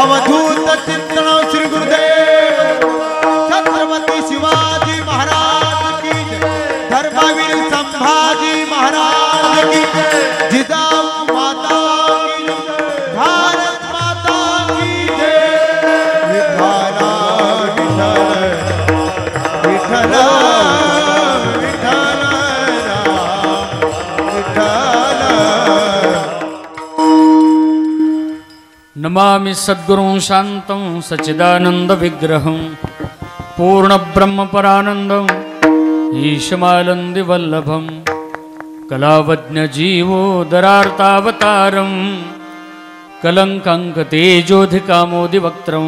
अवधूत चिंतन श्री गुरुदेव छत्रपती शिवाजी महाराज की जय, धर्मवीर संभाजी महाराज की जय, जिजाऊ माता की जय, भारत माता की जय। विठ्ठला विठ्ठल विठ्ठल नमामि सद्गुरुं शान्तं सच्चिदानंद विग्रहं पूर्ण ब्रह्म परानंदं ईशमानंदि वल्लभं कलावज्ञ जीवोदरार्तावतारं कलंकांक तेजोधिकामोदि वक्त्रं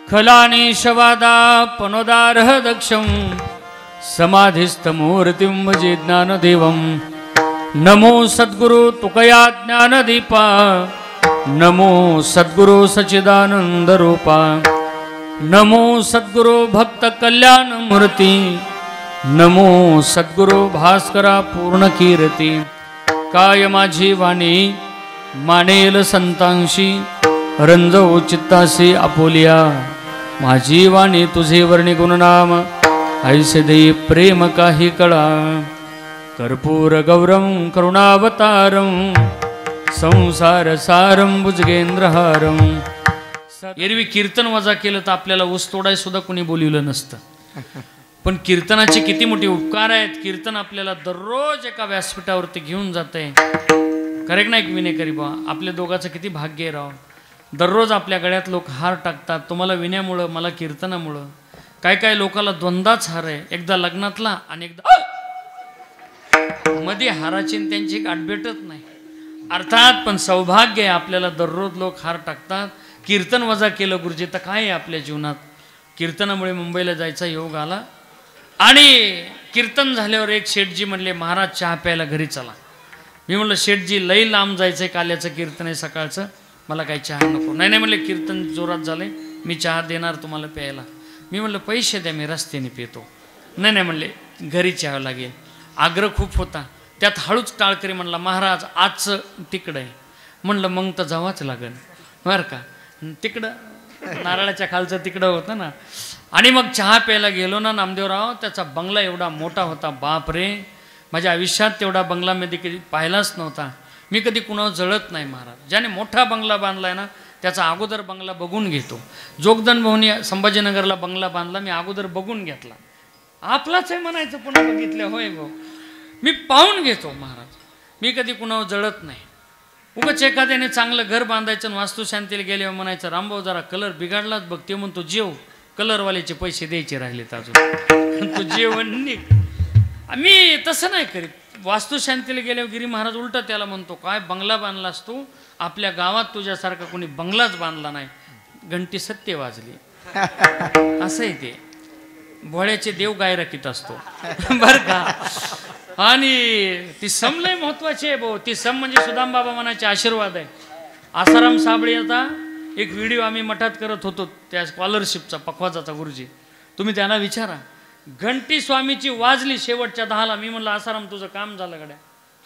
खलानीशवादा पनोदारः दक्षं समाधिस्थमूर्तिं भजे ज्ञानदेवं। नमो सद्गुरु तुकया ज्ञानदीपा, नमो सद्गुरु सच्चिदानंद रूपा, नमो सद्गुरु भक्त कल्याण मूर्ती, नमो सद्गुरु भास्करा पूर्ण कीर्ती। काय माझी वाणी मानेल संतांशी, रंजवू चित्तासी आपुलिया, माझी वाणी तुझे वर्णी गुणनाम, ऐसे देई प्रेम काही कळा। कर्पूर गौरम करुणावतारम, संसार सारं भुजगेंद्रहारं। एरवी कीर्तन वजा केलं तर आपल्याला ऊस तोडाय सुद्धा कोणी बोलवलं नसतं, पण कीर्तनाचे किती मोठे उपकार आहेत। कीर्तन आपल्याला दररोज एका व्यासपीठावरती घेऊन जाते। करेक्ट नाही विनेकरी बा, आपल्या दोघांचं किती भाग्य आहे राव। दररोज आपल्या गळ्यात लोक हार टाकतात, तुम्हाला विण्यामुळं मला कीर्तनामुळं। काय काय लोकाला द्वंद्वाच हार आहे, एकदा लग्नातला आणि एकदा मध्ये हाराची त्यांची गाठ भेटत नाही अर्थात। पण सौभाग्य आहे आपल्याला, दररोज लोक हार टाकतात। कीर्तन वजा केलं गुरुजी तर काय आहे आपल्या जीवनात। कीर्तनामुळे मुंबईला जायचा योग आला आणि कीर्तन झाल्यावर एक शेठजी म्हणले महाराज चहा प्यायला घरी चला। मी म्हणलं शेठजी लई लांब जायचंय, काल्याचं कीर्तन आहे सकाळचं, मला काही चहा नको। नाही नाही म्हणले कीर्तन जोरात झालंय, मी चहा देणार तुम्हाला प्यायला। मी म्हणलं पैसे द्या मी रस्त्याने पितो। नाही नाही म्हणले घरी चहा लागेल। आग्रह खूप होता, त्यात हळूच टाळकरी म्हणला महाराज आजचं तिकडं आहे। म्हणलं मग तर जावाच लागेल बरं का, तिकडं नारळाच्या खालचं तिकडं होतं ना। आणि मग चहा प्यायला गेलो ना नामदेवराव, त्याचा बंगला एवढा मोठा होता, बाप रे माझ्या आयुष्यात तेवढा बंगला मी कधी पाहिलाच नव्हता। मी कधी कुणावर जळत नाही महाराज। ज्याने मोठा बंगला बांधलाय ना त्याचा अगोदर बंगला बघून घेतो। जोगदन भाऊनी संभाजीनगरला बंगला बांधला, मी अगोदर बघून घेतला, आपलाच आहे म्हणायचं, पुन्हा बघितलं होय भाऊ, मी पाहून घेतो महाराज। मी कधी कुणावर जळत नाही। उगाच एखाद्याने चांगलं घर बांधायचं आणि वास्तुशांतीला गेल्यावर म्हणायचं रामभाऊ जरा कलर बिघडलाच बघ, ते म्हणतो जेव, कलरवाल्याचे पैसे द्यायचे राहिलेत अजून, तू जेवण निघ। मी तसं नाही करीत। वास्तुशांतीला गेल्यावर गिरी महाराज उलटा त्याला म्हणतो काय बंगला बांधलास तू, आपल्या गावात तुझ्यासारखा कोणी बंगलाच बांधला नाही। घंटी सत्य वाजली असं आहे ते, भोळ्याचे देव गायराकीत असतो बर का। आणि ती सम लय महत्वाची आहे भाऊ। ती सम म्हणजे सुदाम बाबा म्हणायचे आशीर्वाद आहे। आसाराम साबळे आता एक व्हिडिओ आम्ही मठात करत होतो त्या स्कॉलरशिपचा, पखवाजाचा गुरुजी, तुम्ही त्यांना विचारा। घंटी स्वामीची वाजली शेवटच्या 10ला, मी म्हणलं आसाराम तुझं काम झालं गड्या,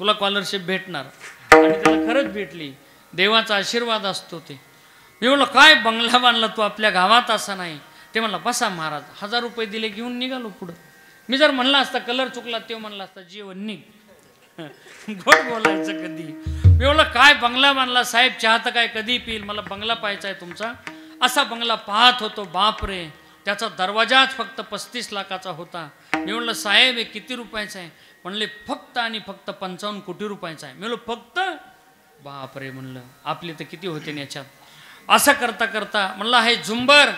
तुला स्कॉलरशिप भेटणार। आणि त्याला खरंच भेटली, देवाचा आशीर्वाद असतो ते। मी म्हणलं काय बंगला बांधला तू आपल्या गावात, असा नाही। ते म्हणला बसा महाराज, 1000 रुपये दिले, घेऊन निघालो पुढं। मी जर म्हणला असता कलर चुकला, ते म्हणला असता जेवण निघ, गोड बोलायचं कधी। मी म्हणलं काय बंगला बांधला साहेब, चहा तर काय कधी पिईल, मला बंगला पाहायचा आहे तुमचा। असा बंगला पाहत होतो, बाप रे त्याचा दरवाजाच फक्त 35 लाखाचा होता। मी म्हणलं साहेब हे किती रुपयाचा आहे, म्हणले फक्त आणि फक्त 55 कोटी रुपयाचा आहे। मी म्हणलं फक्त, बाप रे म्हणलं आपले तर किती होते याच्यात। असं करता करता म्हणलं हे झुंबर,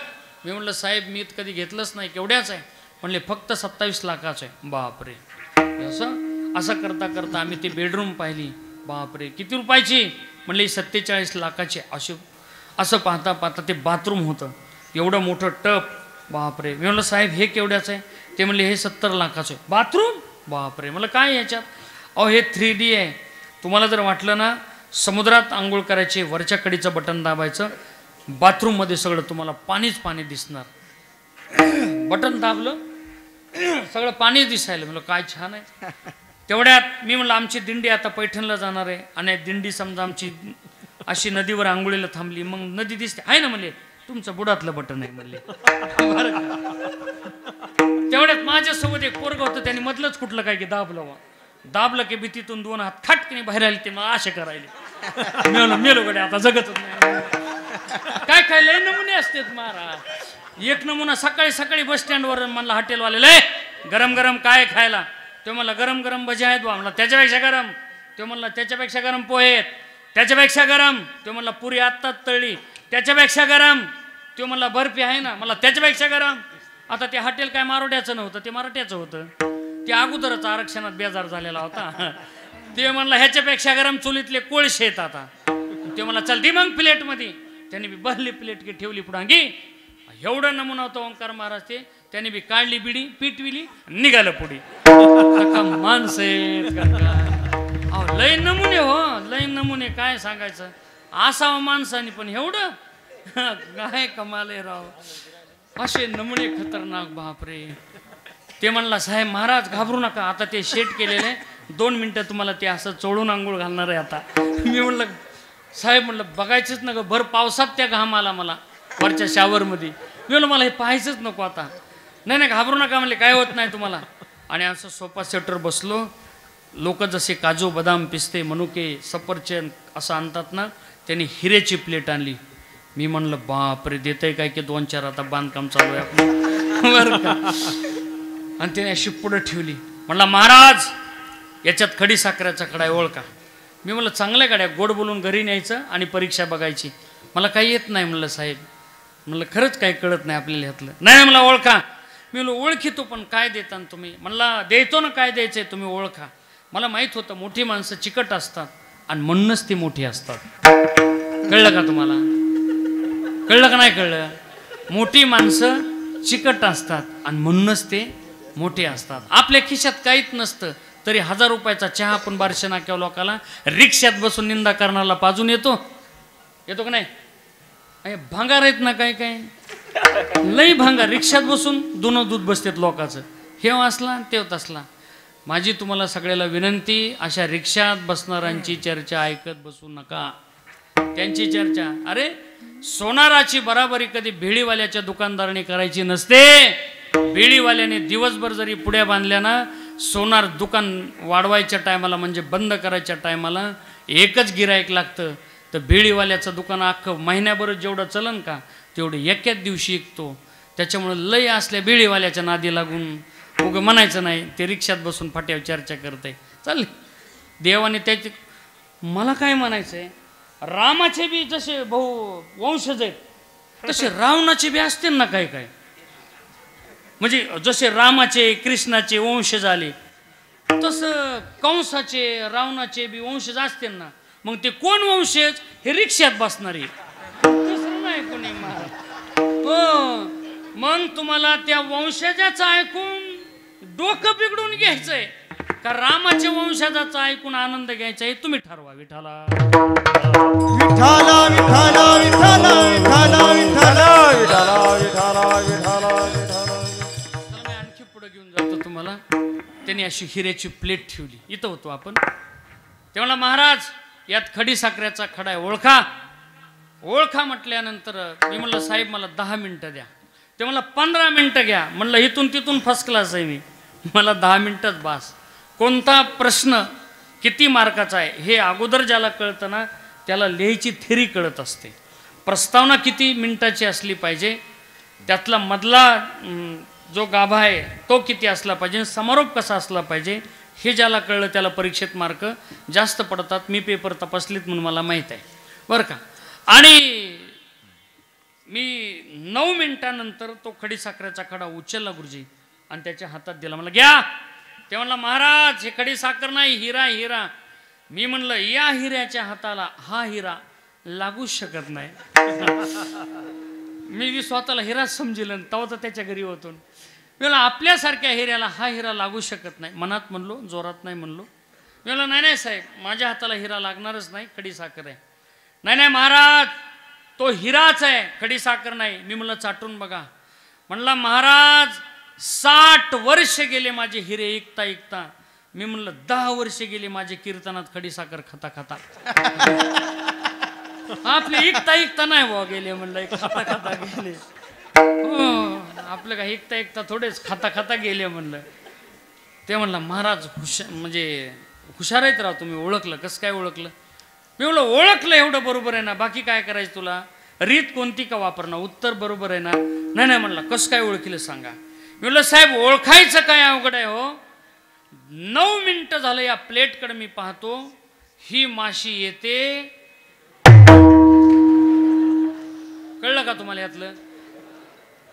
मी म्हणलं साहेब मी कधी घेतलंच नाही, केवढ्याच आहे, म्हणले फक्त 27 लाखाचं आहे। बापरे, असं करता करता आम्ही ती बेडरूम पाहिली, बापरे किती रुपयाची, म्हणले 47 लाखाची। असं पाहता पाहता ते बाथरूम होतं, एवढं मोठं टप, बापरे। मी म्हणलं साहेब हे केवढ्याचं आहे, ते म्हणले हे 70 लाखाचं आहे। बाथरूम, बापरे, म्हणलं काय याच्यात, अहो हे 3D आहे, तुम्हाला जर वाटलं ना समुद्रात आंघोळ करायची, वरच्या कडीचं बटन दाबायचं, बाथरूममध्ये सगळं तुम्हाला पाणीच पाणी दिसणार। बटन दाबलं सगळं पाणी दिसायला, म्हणलं काय छान आहे। तेवढ्यात मी म्हणलं आमची दिंडी आता पैठणला जाणार आहे, आणि दिंडी समजा आमची अशी नदीवर आंघोळीला थांबली. मग नदी दिसते आहे ना म्हणले, तुमचं बुडातलं बटन आहे म्हणले. तेवढ्यात माझ्यासोबत एक पोरग होतं, त्याने मधलंच कुठलं काय की दाबलं की भीतीतून 2 हात खटकने बाहेर आले. ते मला आशा करायले मेलो गडे आता जगतच नाही. काय लय नमुने असतात महाराज. एक नमुना सकाळी बस स्टँडवर म्हणला हॉटेलवाले गरम गरम काय खायला. तो म्हणला गरम गरम भजी आहेत बा. म्हणला त्याच्यापेक्षा गरम. तो म्हणला त्याच्यापेक्षा गरम पोहे आहेत. त्याच्यापेक्षा गरम. तो म्हणला पुरी आत्ताच तळली. त्याच्यापेक्षा गरम. तो म्हणला बर्फी आहे ना. मला त्याच्यापेक्षा गरम. आता ते हॉटेल काय मारोड्याचं नव्हतं, ते मराठ्याचं होतं. ते अगोदरच आरक्षणात बेजार झालेला होता. ते म्हणला ह्याच्यापेक्षा गरम चुलीतले कोळशे आहेत आता. ते म्हणला चल दे मग प्लेटमध्ये. त्याने बी भरली प्लेट की ठेवली पुढांगी. एवढा नमुना होता ओंकार महाराज ते. त्याने बी काढली बिडी पिटविली निघालं पुढे. माणसं लय नमुने हो, लय नमुने काय सांगायचं. असावं माणसाने पण एवढं काय कमाल आहे राव. असे नमुने खतरनाक बापरे. ते म्हणला साहेब महाराज घाबरू नका, आता ते शेट केलेले 2 मिनिटं तुम्हाला ते असं चोळून आंघोळ घालणार आहे आता. मी म्हणलं साहेब म्हणलं बघायचंच नका. भर पावसात त्या घाम आला मला वरच्या शावरमध्ये. मी म्हणलं मला हे पाहायचंच नको आता. नाही घाबरू नका म्हणले, काय होत नाही तुम्हाला. आणि असं सोफा सेटर बसलो. लोक जसे काजू बदाम पिस्ते मनुके सफरचंद असं आणतात ना, त्यांनी हिऱ्याची प्लेट आणली. मी म्हणलं बापरे देतय काय की 2-4 आता बांधकाम चालू आहे आपलं बरं का. आणि त्याने अशी पुढं ठेवली. म्हणला महाराज याच्यात खडी साखरेचा खडा आहे ओळखा. मी म्हणलं चांगल्या गाड्या गोड बोलून घरी न्यायचं आणि परीक्षा बघायची. मला काही येत नाही म्हणलं साहेब. म्हणलं खरंच काही कळत नाही आपल्याला ह्यातलं. नाही मला ओळखा. मी म्हणलं ओळखीतो पण काय देता तुम्ही. म्हणला द्यायचो ना काय द्यायचंय तुम्ही ओळखा. मला माहीत होतं मोठी माणसं चिकट असतात आणि म्हणूनच ती मोठी असतात. कळलं का तुम्हाला. कळलं का नाही कळलं. मोठी माणसं चिकट असतात आणि म्हणूनच ते मोठे असतात. आपल्या खिशात काहीच नसतं तरी 1000 रुपयाचा चहा आपण बारशे नाक्यावर लोकाला रिक्षात बसून निंदा करणारा पाजून येतो का नाही. भांगार आहेत ना काय लई भांगार. रिक्षात बसून दूध बसतात लोकांचं. हे असला तेव्हा असला. माझी तुम्हाला सगळ्याला विनंती, अशा रिक्षात बसणाऱ्यांची चर्चा ऐकत बसू नका. त्यांची चर्चा अरे सोनाराची बराबरी कधी भेळीवाल्याच्या दुकानदाराने करायची नसते. भेळीवाल्याने दिवसभर जरी पुड्या बांधल्या ना, सोनार दुकान वाढवायच्या टायमाला म्हणजे बंद करायच्या टायमाला एकच गिरायक लागतं. तर भेळीवाल्याचं दुकान अख्खं महिन्याभर जेवढं चलन का तेवढं एकाच दिवशी विकतो. त्याच्यामुळे लय असल्या भेळीवाल्याच्या नादी लागून उगं म्हणायचं नाही ते रिक्षात बसून फाट्यावर चर्चा करते. चाल देवाने त्याचे मला काय म्हणायचं आहे, रामाचे बी जसे भाऊ वंशज आहेत तसे रावणाचे बी असतील ना काय म्हणजे जसे रामाचे कृष्णाचे वंशज आले तसं कंसाचे रावणाचे बी वंशज असतील ना. मग ते कोण वंशज, हे रिक्षात बसणारे दुसरं नाही कोणी महाराज. हो मग तुम्हाला त्या वंशजाचं ऐकून डोकं बिघडून घ्यायचंय का रामाच्या वंशजाचा ऐकून आनंद घ्यायचा आहे, तुम्ही ठरवा. विठाला विठाला विठाला विठाला विठाला विठाला विठाला विठाला विठाला. मी आणखी पुढे घेऊन जातो तुम्हाला. त्यांनी अशी हिऱ्याची प्लेट ठेवली. इथं होतो आपण. ते म्हणला महाराज यात खडी साखरेचा खडा आहे ओळखा म्हटल्यानंतर मी म्हणलं साहेब मला 10 मिनिटं द्या. ते मला 15 मिनिटं घ्या. म्हणलं इथून तिथून फर्स्ट क्लास आहे मी, मला 10 मिनिटच बास. कोणता प्रश्न किती मार्काचा आहे हे अगोदर ज्याला कळतं ना त्याला लिहायची थेरी कळत असते. प्रस्तावना किती मिनिटाची असली पाहिजे, त्यातला मधला जो गाभा आहे तो किती असला पाहिजे, समारोप कसा असला पाहिजे हे ज्याला कळलं त्याला परीक्षेत मार्क जास्त पडतात. मी पेपर तपासलेत म्हणून मला माहीत आहे बरं का. आणि मी 9 मिनिटानंतर तो खडी साखरेचा खडा उचलला गुरुजी आणि त्याच्या हातात दिला. मला घ्या. ते म्हणला महाराज हे खडी साखर नाही, हिरा. मी म्हणलं या हिऱ्याच्या हाताला हा हिरा लागूच शकत नाही. मी स्वतःला हिराच समजिलं तेव्हा तर त्याच्या घरी होतो. मी म्हणलं आपल्यासारख्या हिऱ्याला हा हिरा लागू शकत नाही. मनात म्हणलो, जोरात नाही म्हणलो. मी म्हणलं नाही साहेब माझ्या हाताला हिरा लागणारच नाही, खडी साखर आहे. नाही महाराज तो हिराच आहे, खडी साखर नाही. मी म्हणलं चाटून बघा. म्हणला महाराज 60 वर्ष गेले माझे हिरे ऐकता. मी म्हणलं 10 वर्ष गेले माझे कीर्तनात खडी साखर खाता. आपले ऐकता नाही बुवा गेले म्हणलं, खाता खाता गेले. हो आपलं काय ऐकता थोडेच खाता गेले म्हणलं. ते म्हणलं महाराज म्हणजे हुशार आहेत राव तुम्ही, ओळखलं कसं काय ओळखलं? मी म्हणलं ओळखलं एवढं बरोबर आहे ना, बाकी काय करायचं तुला, रीत कोणती का वापरणं, उत्तर बरोबर आहे ना. नाही म्हणलं कसं काय ओळखलं सांगा. मी म्हणलं साहेब ओळखायचं काय अवघड आहे हो, 9 मिनिटं झालं या प्लेटकडे मी पाहतो, ही माशी येते. कळलं का तुम्हाला यातलं?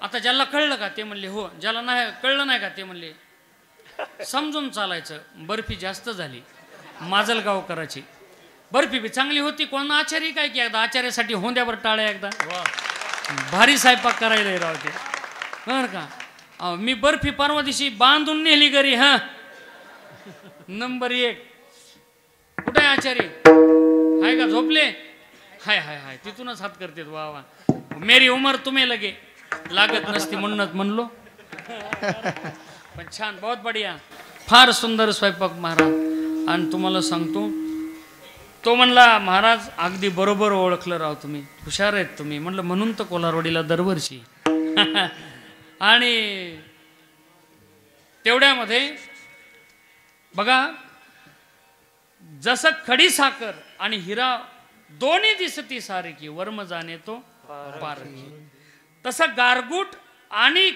आता ज्याला कळलं का ते म्हणले हो, ज्याला नाही कळलं नाही का ते म्हणले समजून चालायचं. बर्फी जास्त झाली, माजलगावकराची बर्फी बी चांगली होती. कोण आचार्य काय की एकदा आचार्यासाठी होंद्यावर टाळ्या एकदा, भारी स्वयंपाक करायला राव ते बरं का. मी बर्फी परवा दिवशी बांधून नेली घरी. हा नंबर 1 कुठे आहे आचार्य, हाय का झोपले? हाय तिथूनच हात करते. वा वा मेरी उमर तुम्ही लगे लागत नसती म्हणूनच म्हणलो. पण छान, बहुत बढिया, फार सुंदर स्वयंपाक महाराज. आणि तुम्हाला सांगतो तो म्हणला महाराज अगदी बरोबर ओळखलं राव तुम्ही, हुशार आहेत तुम्ही. म्हणलं म्हणून तर कोल्हारवाडीला दरवर्षी. आणि तेवढ्यामध्ये बघा जसं खडी साखर आणि हिरा दोन्ही दिसती सारखी, वर्म जाणे तो पारखी, तसं गारगूट आणि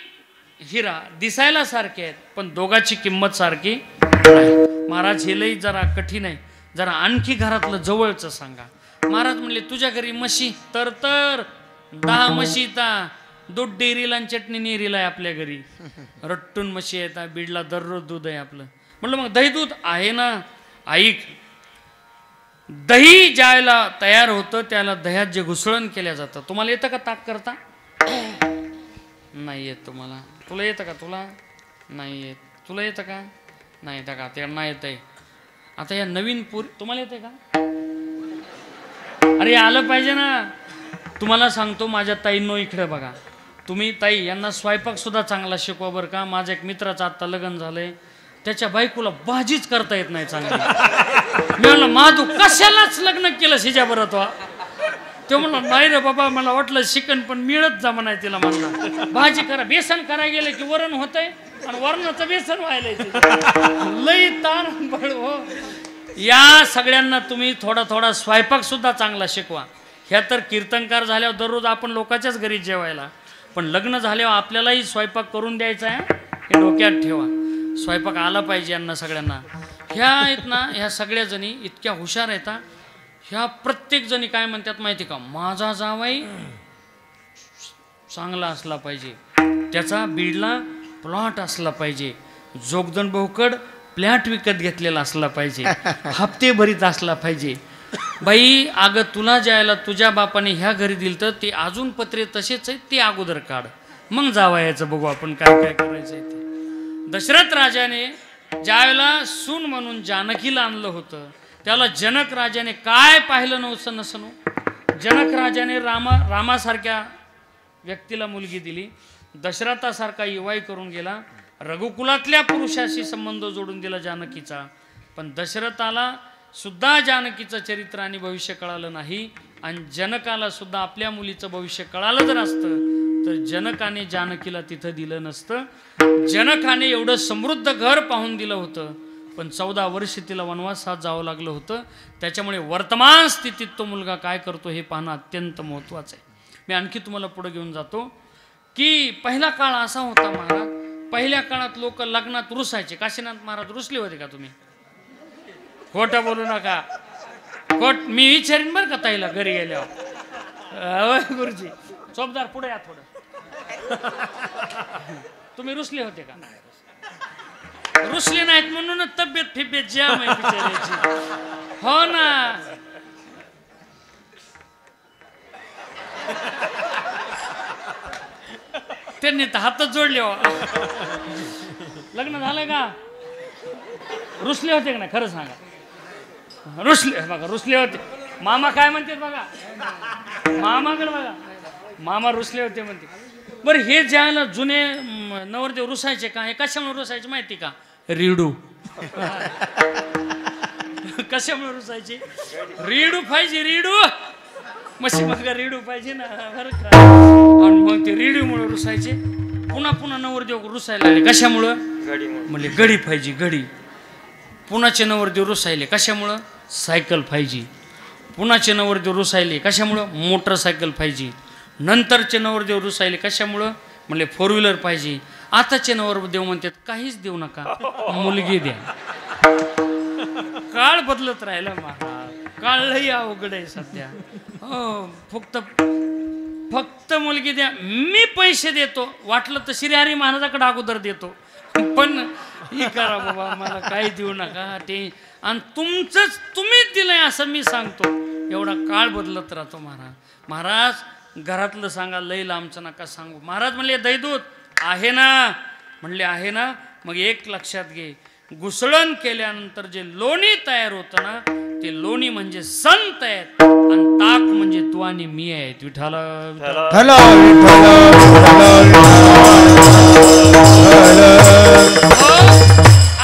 हिरा दिसायला सारखे आहेत पण दोघांची किंमत सारखी नाही. महाराज हे लई जरा कठीण आहे, जरा आणखी घरातलं जवळचं सांगा. महाराज म्हणले तुझ्या घरी म्हशी तर 10 म्हशी दूध डेअरीला आणि चटणी नेरीला आहे आपल्या घरी, रट्टून म्हशी येतात, बीडला दररोज दूध आहे आपलं. म्हटलं मग दही दूध आहे ना. ऐक, दही ज्याला तयार होतं त्याला दह्यात जे घुसळण केल्या जातं. तुम्हाला येतं का ताक करता? नाही येत तुम्हाला. तुला येतं का? तुला नाही येत. तुला येतं का? नाही येतं का? त्यांना येत आहे. आता या नवीन तुम्हाला येते का? अरे आलं पाहिजे ना. तुम्हाला सांगतो माझ्या ताईंनो इकडे बघा, तुम्ही ताई यांना स्वयंपाक सुद्धा चांगला शिकवा बरं का. माझ्या एक मित्राचं आत्ता लग्न झालंय, त्याच्या बायकोला भाजीच करता येत नाही चांगली. मी म्हणलं माधू कशालाच लग्न केलं शिजाबरं तो? तो म्हणला नाही रे बाबा मला वाटलं शिकन पण मिळत जा म्हणाय तिला. म्हणला भाजी करा, बेसन करायला गेलं की वरण होतंय आणि वरणाचं बेसन व्हायला लई ताण बळ हो. या सगळ्यांना तुम्ही थोडा स्वयंपाक सुद्धा चांगला शिकवा. ह्या तर कीर्तनकार झाल्यावर दररोज आपण लोकांच्याच घरी जेवायला, पण लग्न झाल्यावर आपल्यालाही स्वयंपाक करून द्यायचा आहे हे डोक्यात ठेवा. स्वयंपाक आला पाहिजे यांना सगळ्यांना. ह्या आहेत ना, ह्या सगळ्या जणी इतक्या हुशार आहेत. ह्या प्रत्येक जणी काय म्हणतात माहिती का, माझा जावाई चांगला असला पाहिजे, त्याचा बीडला प्लॉट असला पाहिजे, जोगदन बहुकड फ्लॅट विकत घेतलेला असला पाहिजे, हप्ते भरीत असला पाहिजे. बाई अगं तुला ज्यायला तुझ्या बापाने ह्या घरी दिलं तर ते अजून पत्रे तसेच आहेत, ते अगोदर काढ, मग जावयाचं बघू आपण काय काय करायचं आहे ते. दशरथ राजाने ज्यावेळेला सून म्हणून जानकीला आणलं होतं त्याला जनक राजाने काय पाहिलं नव्हतं नसनो. जनक राजाने रामासारख्या व्यक्तीला मुलगी दिली, दशरथासारखा युवाई करून गेला, रघुकुलातल्या पुरुषाशी संबंध जोडून दिला जानकीचा. पण दशरथाला सुद्धा जानकीचं चरित्र आणि भविष्य कळालं नाही, आणि जनकाला सुद्धा आपल्या मुलीचं भविष्य कळालं जर असतं तर जनकाने जानकीला तिथं दिलं नसतं. जनकाने एवढं समृद्ध घर पाहून दिलं होतं पण 14 वर्ष तिला वनवासात जावं लागलं होतं. त्याच्यामुळे वर्तमान स्थितीत तो मुलगा काय करतो हे पाहणं अत्यंत महत्त्वाचं आहे. मी आणखी तुम्हाला पुढे घेऊन जातो की पहिला काळ असा होता महाराज, पहिल्या काळात लोक लग्नात रुसायचे. काशीनाथ महाराज रुसले होते का तुम्ही? खोटं बोलू नका. मी विचारीन बरं का ताईला घरी गेल्यावर. गुरुजी चोपदार पुढे या थोडं. तुम्ही रुसले होते का? रुसले नाहीत म्हणून तब्येत फिब्येत जाम आहे बिचाऱ्याची. हो ना. त्यांनी तर हातच जोडले. हो लग्न झालं का? रुसले होते का नाही खरं सांगा? रुसले बघा, रुसले होते. मामा काय म्हणते बघा, मामाकडे बघा, मामा रुसले होते म्हणते. बरं हे ज्याला जुने नवरदेव रुसायचे का, हे कशामुळे रुसायचे माहिती का? रिडू. कशामुळे रुसायचे? रिडू पाहिजे, रिडू. मशी मग रेडिओ पाहिजे ना बरं का. आणि मग ते रेडिओमुळे रुसायचे. पुन्हा पुन्हा नवरदेव रुसायला लागले. कशामुळं? म्हणले गडी पाहिजे गडी. पुन्हाचे नवरदेव रुसायले. कशामुळं? सायकल पाहिजे. पुन्हाचे नवरदेव रुसायले. कशामुळं? मोटरसायकल पाहिजे. नंतरचे नवरदेव रुसायले. कशामुळं? म्हणले 4 व्हीलर पाहिजे. आताचे नवरदेव म्हणतात काहीच देऊ नका, मुलगी द्या. काळ बदलत राहिला महाराज. काळ लई अवघड आहे सध्या. हो फक्त मुलगी द्या. मी पैसे देतो, वाटलं तर श्रीहरी महाराजाकडे अगोदर देतो, पण ही करा बाबा, मला काही देऊ नका ते. आणि तुमचंच तुम्हीच दिलंय असं मी सांगतो. एवढा काळ बदलत राहतो महाराज. महाराज घरातलं सांगा, लई लांबचं नका सांगू. महाराज म्हणले दैदूत आहे ना? म्हणले आहे ना. मग एक लक्षात घे, घुसळण केल्यानंतर जे लोणी तयार होतं ना, ते लोणी म्हणजे संत आहेत आणि ताक म्हणजे तू आणि मी आहेत. विठाला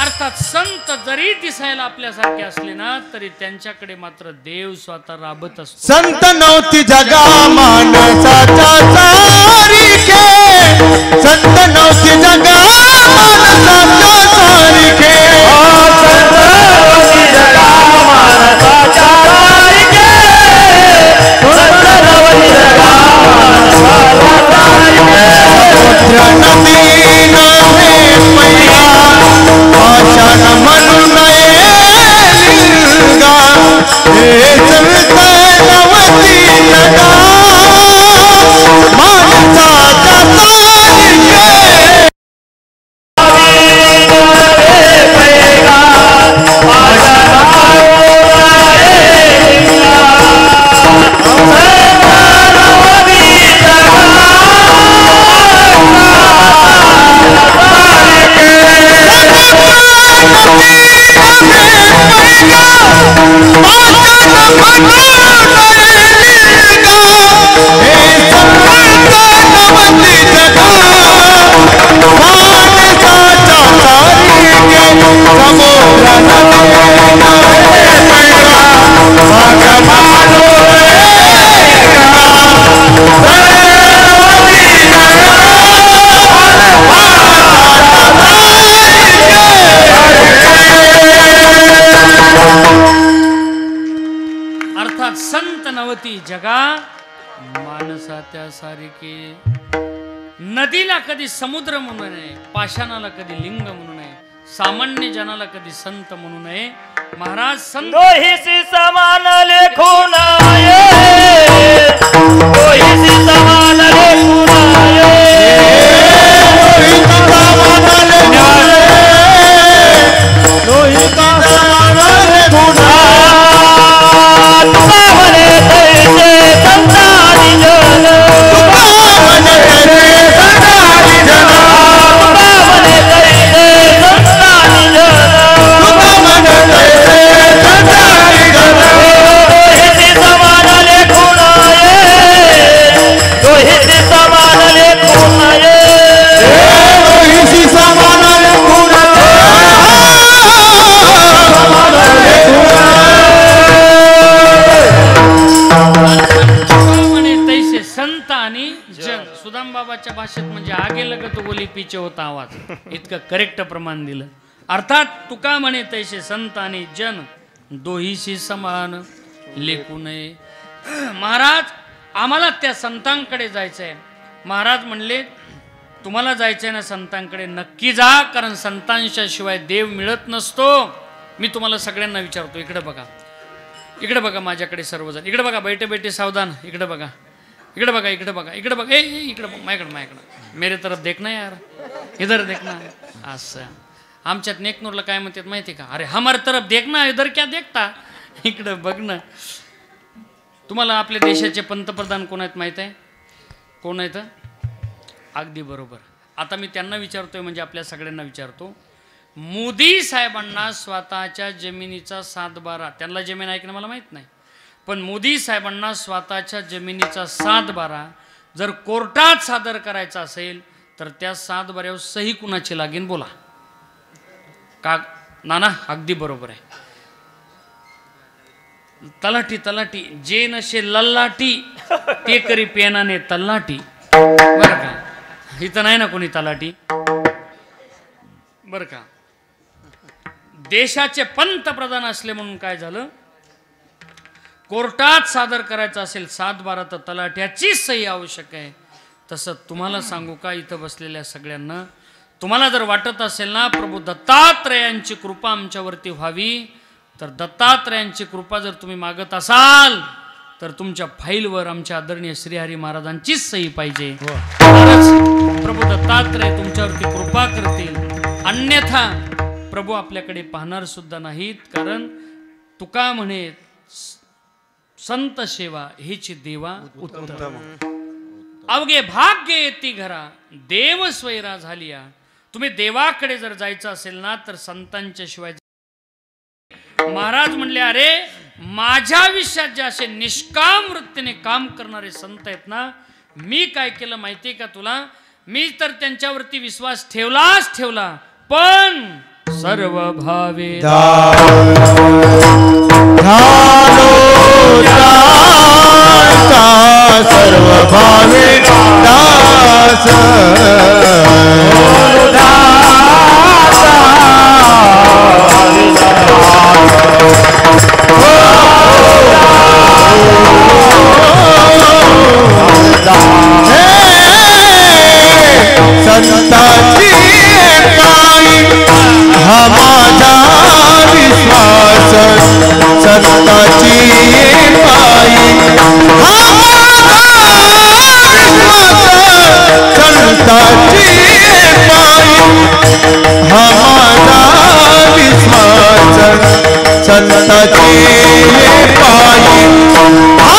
अर्थात संत जरी दिसायला आपल्यासारखे असले ना, तरी त्यांच्याकडे मात्र देव स्वतः राबत असतो. संत नव्हती जगा माणसाच्या सारिखे, संत नव्हती जगा माणसाच्या सारिखे, संत नव्हती जगा माणसाच्या सारिखे, संत नव्हती जगा माणसाच्या सारिखे. नदी नव्हे मैया आशान म्हणून लिंगा, हे संत नव्हती जगा माणसाच्या सारिखे. जगा माणसा त्या सारिके. नदीला कधी समुद्र म्हणू नये, पाषाणाला कधी लिंग म्हणू नये, सामान्य जनाला कधी संत म्हणू नये. महाराज संत दोहीसी समान लेखून आहे, दोहीसी समान लेखून आहे, लोहिता समान लेखून आहे. सुदामबाबाच्या भाषेत म्हणजे आगे लगत बोली पीछे होता आवाज, इतकं करेक्ट प्रमाण दिलं. अर्थात तुका म्हणे तैसे संत आणि जन दोहीशी समान लेखू नये. महाराज आम्हाला त्या संतांकडे जायचंय. महाराज म्हणले तुम्हाला जायचंय ना संतांकडे, नक्की जा, कारण संतांच्या शिवाय देव मिळत नसतो. मी तुम्हाला सगळ्यांना विचारतो, इकडे बघा, इकडे बघा माझ्याकडे सर्वजण, इकडे बघा, बैठे बैठे सावधान, इकडे बघा, इकडे बघा, इकडे बघा, इकडे बघा, ए इकडे बघ, माझ्याकडे मेरे तरफ देखना यार, इधर देखना. असं आमच्यात नेकनूरला काय म्हणतात माहिती का, अरे हमारे तरफ देखना, इधर क्या देखता, इकडे बघ ना. तुम्हाला आपल्या देशाचे पंतप्रधान कोण आहेत माहीत आहे? कोण आहेत? अगदी बरोबर. आता मी त्यांना विचारतोय, म्हणजे आपल्या सगळ्यांना विचारतो. मोदी साहेबांना स्वतःच्या जमिनीचा 7/12, त्यांना जमीन आहे की मला माहीत नाही, पण मोदी साहेबांना स्वतःच्या जमिनीचा 7/12 जर कोर्टात सादर करायचा असेल तर त्या 7/12वर सही कुणाची लागेल बोला? का नाना? अगदी बरोबर आहे. तलाठी तलाठी जे नशे लल्लाटी ते करी पेनाने तल्लाटी. बरं का, इथं नाही ना कोणी तलाठी. बरं का, देशाचे पंतप्रधान असले म्हणून काय झालं, कोर्टात सादर करायचं असेल 7-12 तर तलाठ्याची सही आवश्यक आहे. तसं तुम्हाला सांगू का, इथं बसलेल्या सगळ्यांना, तुम्हाला जर वाटत असेल ना प्रभू दत्तात्रयांची कृपा आमच्यावरती व्हावी, तर दत्तात्रयांची कृपा जर तुम्ही मागत असाल तर तुमच्या फाईलवर आमच्या आदरणीय श्रीहरी महाराजांचीच सही पाहिजे. तरच प्रभू दत्तात्रय तुमच्यावरती कृपा करतील. अन्यथा प्रभू आपल्याकडे पाहणार सुद्धा नाहीत. कारण तुका म्हणे संत सेवा हेची देवा उत्तम, अवघे भाग्य येती घरा देव स्वैरा झालिया. तुम्ही देवाकडे जर जायचं असेल ना तर संतांच्या शिवाय. महाराज म्हणले, अरे माझ्या आयुष्यात जे असे निष्काम वृत्तीने काम करणारे संत आहेत ना, मी काय केलं माहितीये का तुला, मी तर त्यांच्यावरती विश्वास ठेवलाच ठेवला, पण सर्व भावे सर्व भावे दास संताची पायी हा माझा विश्वास, संताची पायी हा संताची पायी हा माझा विश्वास, संताची पायी हा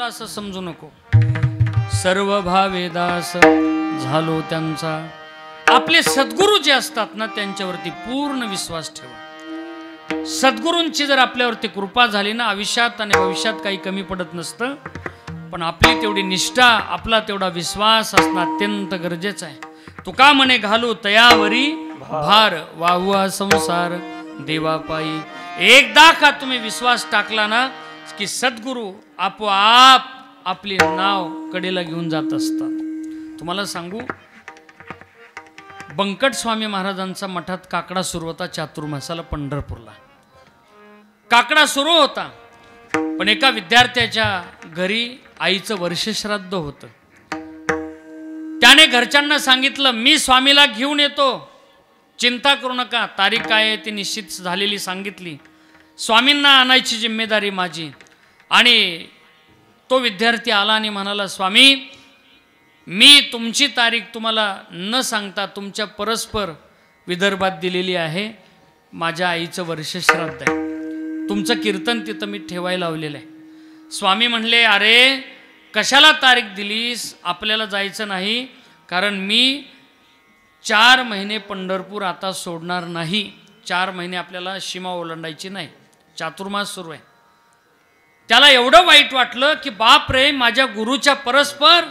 असं समजू नको. सर्व भावे दास झालो त्यांचा. आपले सद्गुरू जे असतात ना त्यांच्यावरती पूर्ण विश्वास ठेवा. सद्गुरूंची जर आपल्यावरती कृपा झाली ना, आयुष्यात आणि भविष्यात काही कमी पडत नसतं. पण आपली तेवढी निष्ठा, आपला तेवढा विश्वास असणं अत्यंत गरजेचं आहे. तुका म्हणे घालू तयावरी भार वाहुआ संसार देवापायी. एकदा का तुम्ही विश्वास टाकला ना की सद्गुरू आपोआप आपले नाव कडेला घेऊन जात असतात. तुम्हाला सांगू, बंकट स्वामी महाराजांचा मठात काकडा सुरू होता चातुर्मासाला पंढरपूरला. काकडा सुरू होता, पण एका विद्यार्थ्याच्या घरी आईचं वर्षश्राद्ध होतं. त्याने घरच्यांना सांगितलं, मी स्वामीला घेऊन येतो, चिंता करू नका, तारीख काय आहे ती निश्चित झालेली सांगितली, स्वामींना आणायची जिम्मेदारी माझी. आणि तो विद्यार्थी आला आणि म्हणाला, स्वामी मी तुमची तारीख तुम्हाला न सांगता तुमच्या परस्पर विदर्भात दिलेली आहे. माझ्या आईचं वर्षश्राद्ध आहे, तुमचं कीर्तन तिथं मी ठेवायला लावलेलं आहे. स्वामी म्हणले, अरे कशाला तारीख दिलीस, आपल्याला जायचं नाही, कारण मी 4 महिने पंढरपूर आता सोडणार नाही. 4 महिने आपल्याला सीमा ओलांडायची नाही, चातुर्मास सुरू आहे. त्याला एवढं वाईट वाटलं की बाप रे, माझ्या गुरुच्या परस्पर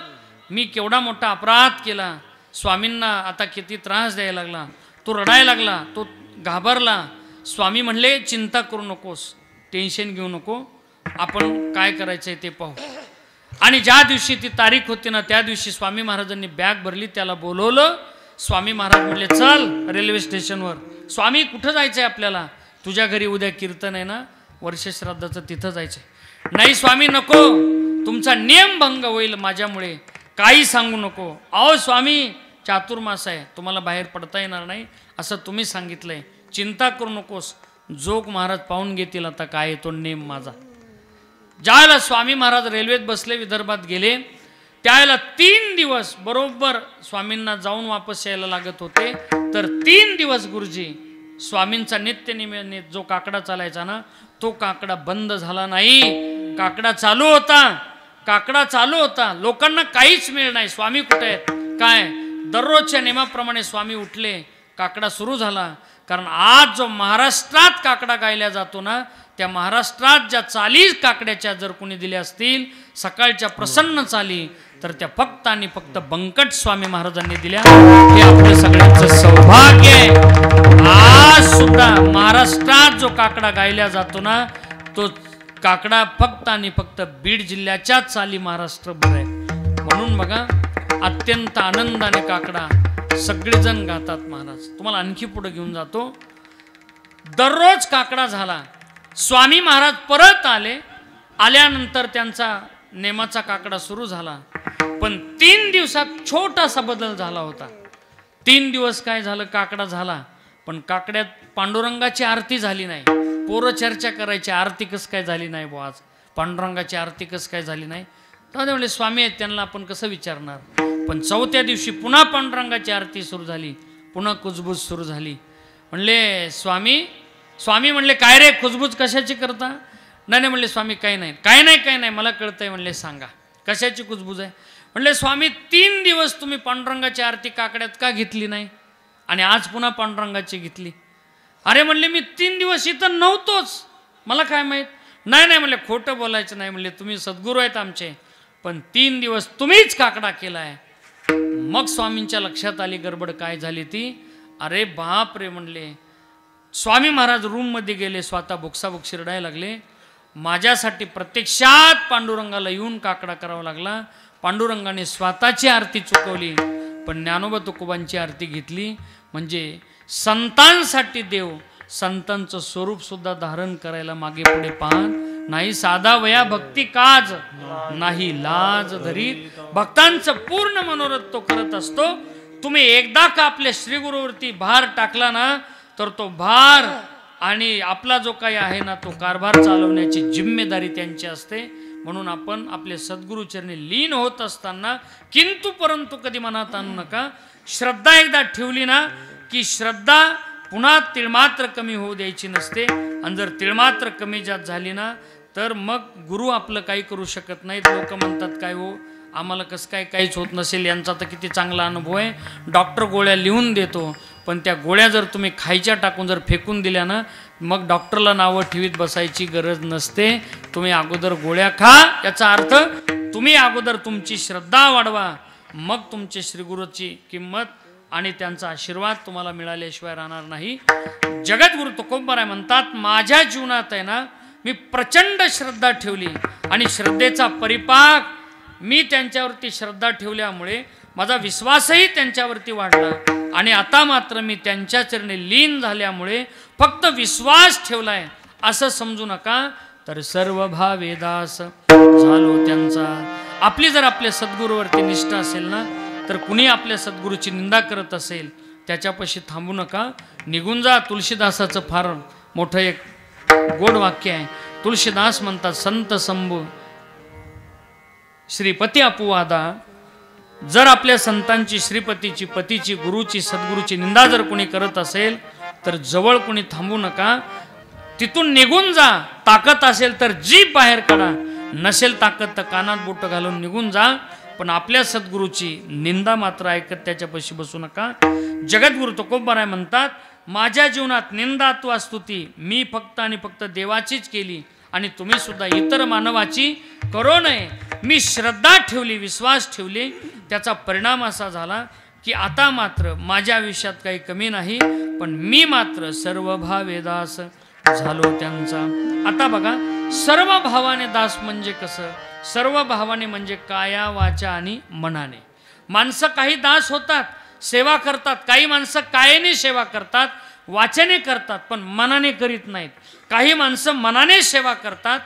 मी केवढा मोठा अपराध केला. स्वामींना आता किती त्रास द्यायला लागला. तो रडायला लागला, तो घाबरला. स्वामी म्हणले, चिंता करू नकोस, टेन्शन घेऊ नको, आपण काय करायचं आहे ते पाहू. आणि ज्या दिवशी ती तारीख होती ना, त्या दिवशी स्वामी महाराजांनी बॅग भरली, त्याला बोलवलं. स्वामी महाराज म्हणले, चल रेल्वे स्टेशनवर. स्वामी कुठं जायचं आहे आपल्याला? तुझ्या घरी उद्या कीर्तन आहे ना, वर्षश्राद्धाचं, तिथं जायचं आहे. नाही स्वामी नको, तुमचा नियमभंग होईल माझ्यामुळे, काही सांगू नको. अहो स्वामी, चातुर्मास आहे, तुम्हाला बाहेर पडता येणार नाही असं तुम्ही सांगितलंय, चिंता करू नकोस, जोग महाराज पाहून घेतील आता काय येतो नेम माझा. ज्यावेळेला स्वामी महाराज रेल्वेत बसले, विदर्भात गेले, त्यावेळेला 3 दिवस बरोबर स्वामींना जाऊन वापस यायला लागत होते. तर 3 दिवस गुरुजी स्वामींचा नित्यनियमाने जो काकडा चालायचा ना, तो काकडा बंद झाला नाही. काकडा चालू होता, काकडा चालू होता. लोकांना काहीच मिळ नाही, स्वामी कुठे आहेत काय. दररोजच्या नियमाप्रमाणे स्वामी उठले, काकडा सुरू झाला. कारण आज जो महाराष्ट्रात काकडा गायला जातो ना, त्या महाराष्ट्रात ज्या चाली काकड्याच्या जर कोणी दिल्या असतील सकाळच्या प्रसन्न चाली, तर त्या फक्त आणि फक्त बंकट स्वामी महाराजांनी दिल्या. हे आपल्या सगळ्यांचं सौभाग्य आहे. आज सुद्धा महाराष्ट्रात जो काकडा गायला जातो ना, तो काकडा फक्त आणि फक्त बीड जिल्ह्याच्या चाली महाराष्ट्रभर आहे. म्हणून बघा, अत्यंत आनंदाने काकडा सगळेजण गातात महाराज. तुम्हाला आणखी पुढे घेऊन जातो. दररोज काकडा झाला. स्वामी महाराज परत आले. आल्यानंतर त्यांचा नेमाचा काकडा सुरू झाला. पण 3 दिवसात छोटासा बदल झाला होता. 3 दिवस काय झालं, काकडा झाला, पण काकड्यात पांडुरंगाची आरती झाली नाही. पोरं चर्चा करायची, आरती कसं काय झाली नाही बुवा, आज पांडुरंगाची आरती कसं काय झाली नाही. तर म्हणले स्वामी आहेत, त्यांना आपण कसं विचारणार. पण 4थ्या दिवशी पुन्हा पांडुरंगाची आरती सुरू झाली, पुन्हा कुजबूज सुरू झाली. म्हणले स्वामी म्हणले, काय रे कुजबूज कशाची करता. नाही म्हणले स्वामी काही नाही, काय नाही मला कळतंय. म्हणले सांगा कशाची कुजबूज आहे. म्हणले स्वामी 3 दिवस तुम्ही पांडुरंगाची आरती काकड्यात का घेतली नाही आणि आज पुन्हा पांडुरंगाची घेतली. अरे म्हणले मी 3 दिवस इथं नव्हतोच, मला काय माहीत. नाही म्हणले खोटं बोलायचं नाही. म्हणले तुम्ही सद्गुरू आहेत आमचे, पण 3 दिवस तुम्हीच काकडा केलाय. मग स्वामींच्या लक्षात आली गडबड काय झाली ती. अरे बाप रे म्हणले. स्वामी महाराज रूममध्ये गेले, स्वतः बुक्साबुक्शी रडायला लागले. माझ्यासाठी प्रत्यक्षात पांडुरंगाला येऊन काकडा करावा लागला. पांडुरंगाने स्वतःची आरती चुकवली, पण ज्ञानोबा तुकोबांची आरती घेतली. म्हणजे संतांसाठी देव संतांचं स्वरूप सुद्धा धारण करायला मागे पुढे पाहत नाही. साधा वया भक्ती काज नाही लाज धरीत. भक्तांचं पूर्ण मनोरथ तो करत असतो. तुम्ही एकदा का आपल्या श्रीगुरूवरती भार टाकला ना, तर तो भार आणि आपला जो काही आहे ना, तो कारभार चालवण्याची जिम्मेदारी त्यांची असते. म्हणून आपण आपले सद्गुरूचरणी लीन होत असताना किंतु परंतु कधी मनात आणू नका. श्रद्धा एकदा ठेवली ना, की श्रद्धा पुन्हा तिळमात्र कमी होऊ द्यायची नसते. आणि जर तिळमात्र कमी जात झाली ना, तर मग गुरु आपलं काही करू शकत नाहीत. लोक म्हणतात काय हो, आम्हाला कसं काय काहीच होत नसेल, यांचा तर किती चांगला अनुभव आहे. डॉक्टर गोळ्या लिहून देतो, पण त्या गोळ्या जर तुम्ही खायच्या टाकून जर फेकून दिल्या ना, मग डॉक्टरला नावं ठेवीत बसायची गरज नसते. तुम्ही अगोदर गोळ्या खा. याचा अर्थ तुम्ही अगोदर तुमची श्रद्धा वाढवा, मग तुमचे श्रीगुरूची किंमत आणि त्यांचा आशीर्वाद तुम्हाला मिळाल्याशिवाय राहणार नाही. जगद्गुरु तुकोबराय म्हणतात, माझ्या जीवनात आहे ना, मी प्रचंड श्रद्धा ठेवली आणि श्रद्धेचा परिपाक मी त्यांच्यावरती श्रद्धा ठेवल्यामुळे माझा विश्वासही त्यांच्यावरती वाढला. आणि आता मात्र मी त्यांच्या चरणी लीन झाल्यामुळे फक्त विश्वास ठेवलाय असं समजू नका. तर सर्व भावे दास झालो त्यांचा. आपली जर आपल्या सद्गुरूवरती निष्ठा असेल ना, तर कुणी आपल्या सद्गुरूची निंदा करत असेल त्याच्यापाशी थांबू नका, निघून जा. तुलसीदासाचं फार मोठं एक गोड वाक्य आहे. तुलसीदास म्हणतात, संत संभू श्रीपती अपुवादा, जर आपल्या संतांची, श्रीपतीची, पतीची, गुरुची, सद्गुरूची निंदा जर कोणी करत असेल तर जवळ कोणी थांबू नका, तिथून निघून जा. ताकद असेल तर जीभ बाहेर काढा, नसेल ताकद तर कानात बोट घालून निघून जा. पण आपल्या सद्गुरूची निंदा मात्र ऐकत त्याच्यापाशी बसू नका. जगद्गुरु तुकोबाराय म्हणतात, माझ्या जीवनात निंदा अथवा स्तुती मी फक्त आणि फक्त देवाचीच केली आणि तुम्ही सुद्धा इतर मानवाची करू नये. मी श्रद्धा ठेवली, विश्वास ठेवली, त्याचा परिणाम असा झाला की आता मात्र माझ्या आयुष्यात काही कमी नाही, पण मी मात्र सर्व भावे दास झालो त्यांचा. आता बघा, सर्व भावाने दास म्हणजे कसं? सर्व भावाने म्हणजे काया, वाचा आणि मनाने. माणसं काही दास होतात, सेवा करतात, काही माणसं कायेने सेवा करतात, वाचेने करतात, पण मनाने करीत नाहीत. काही माणसं मनाने सेवा करतात,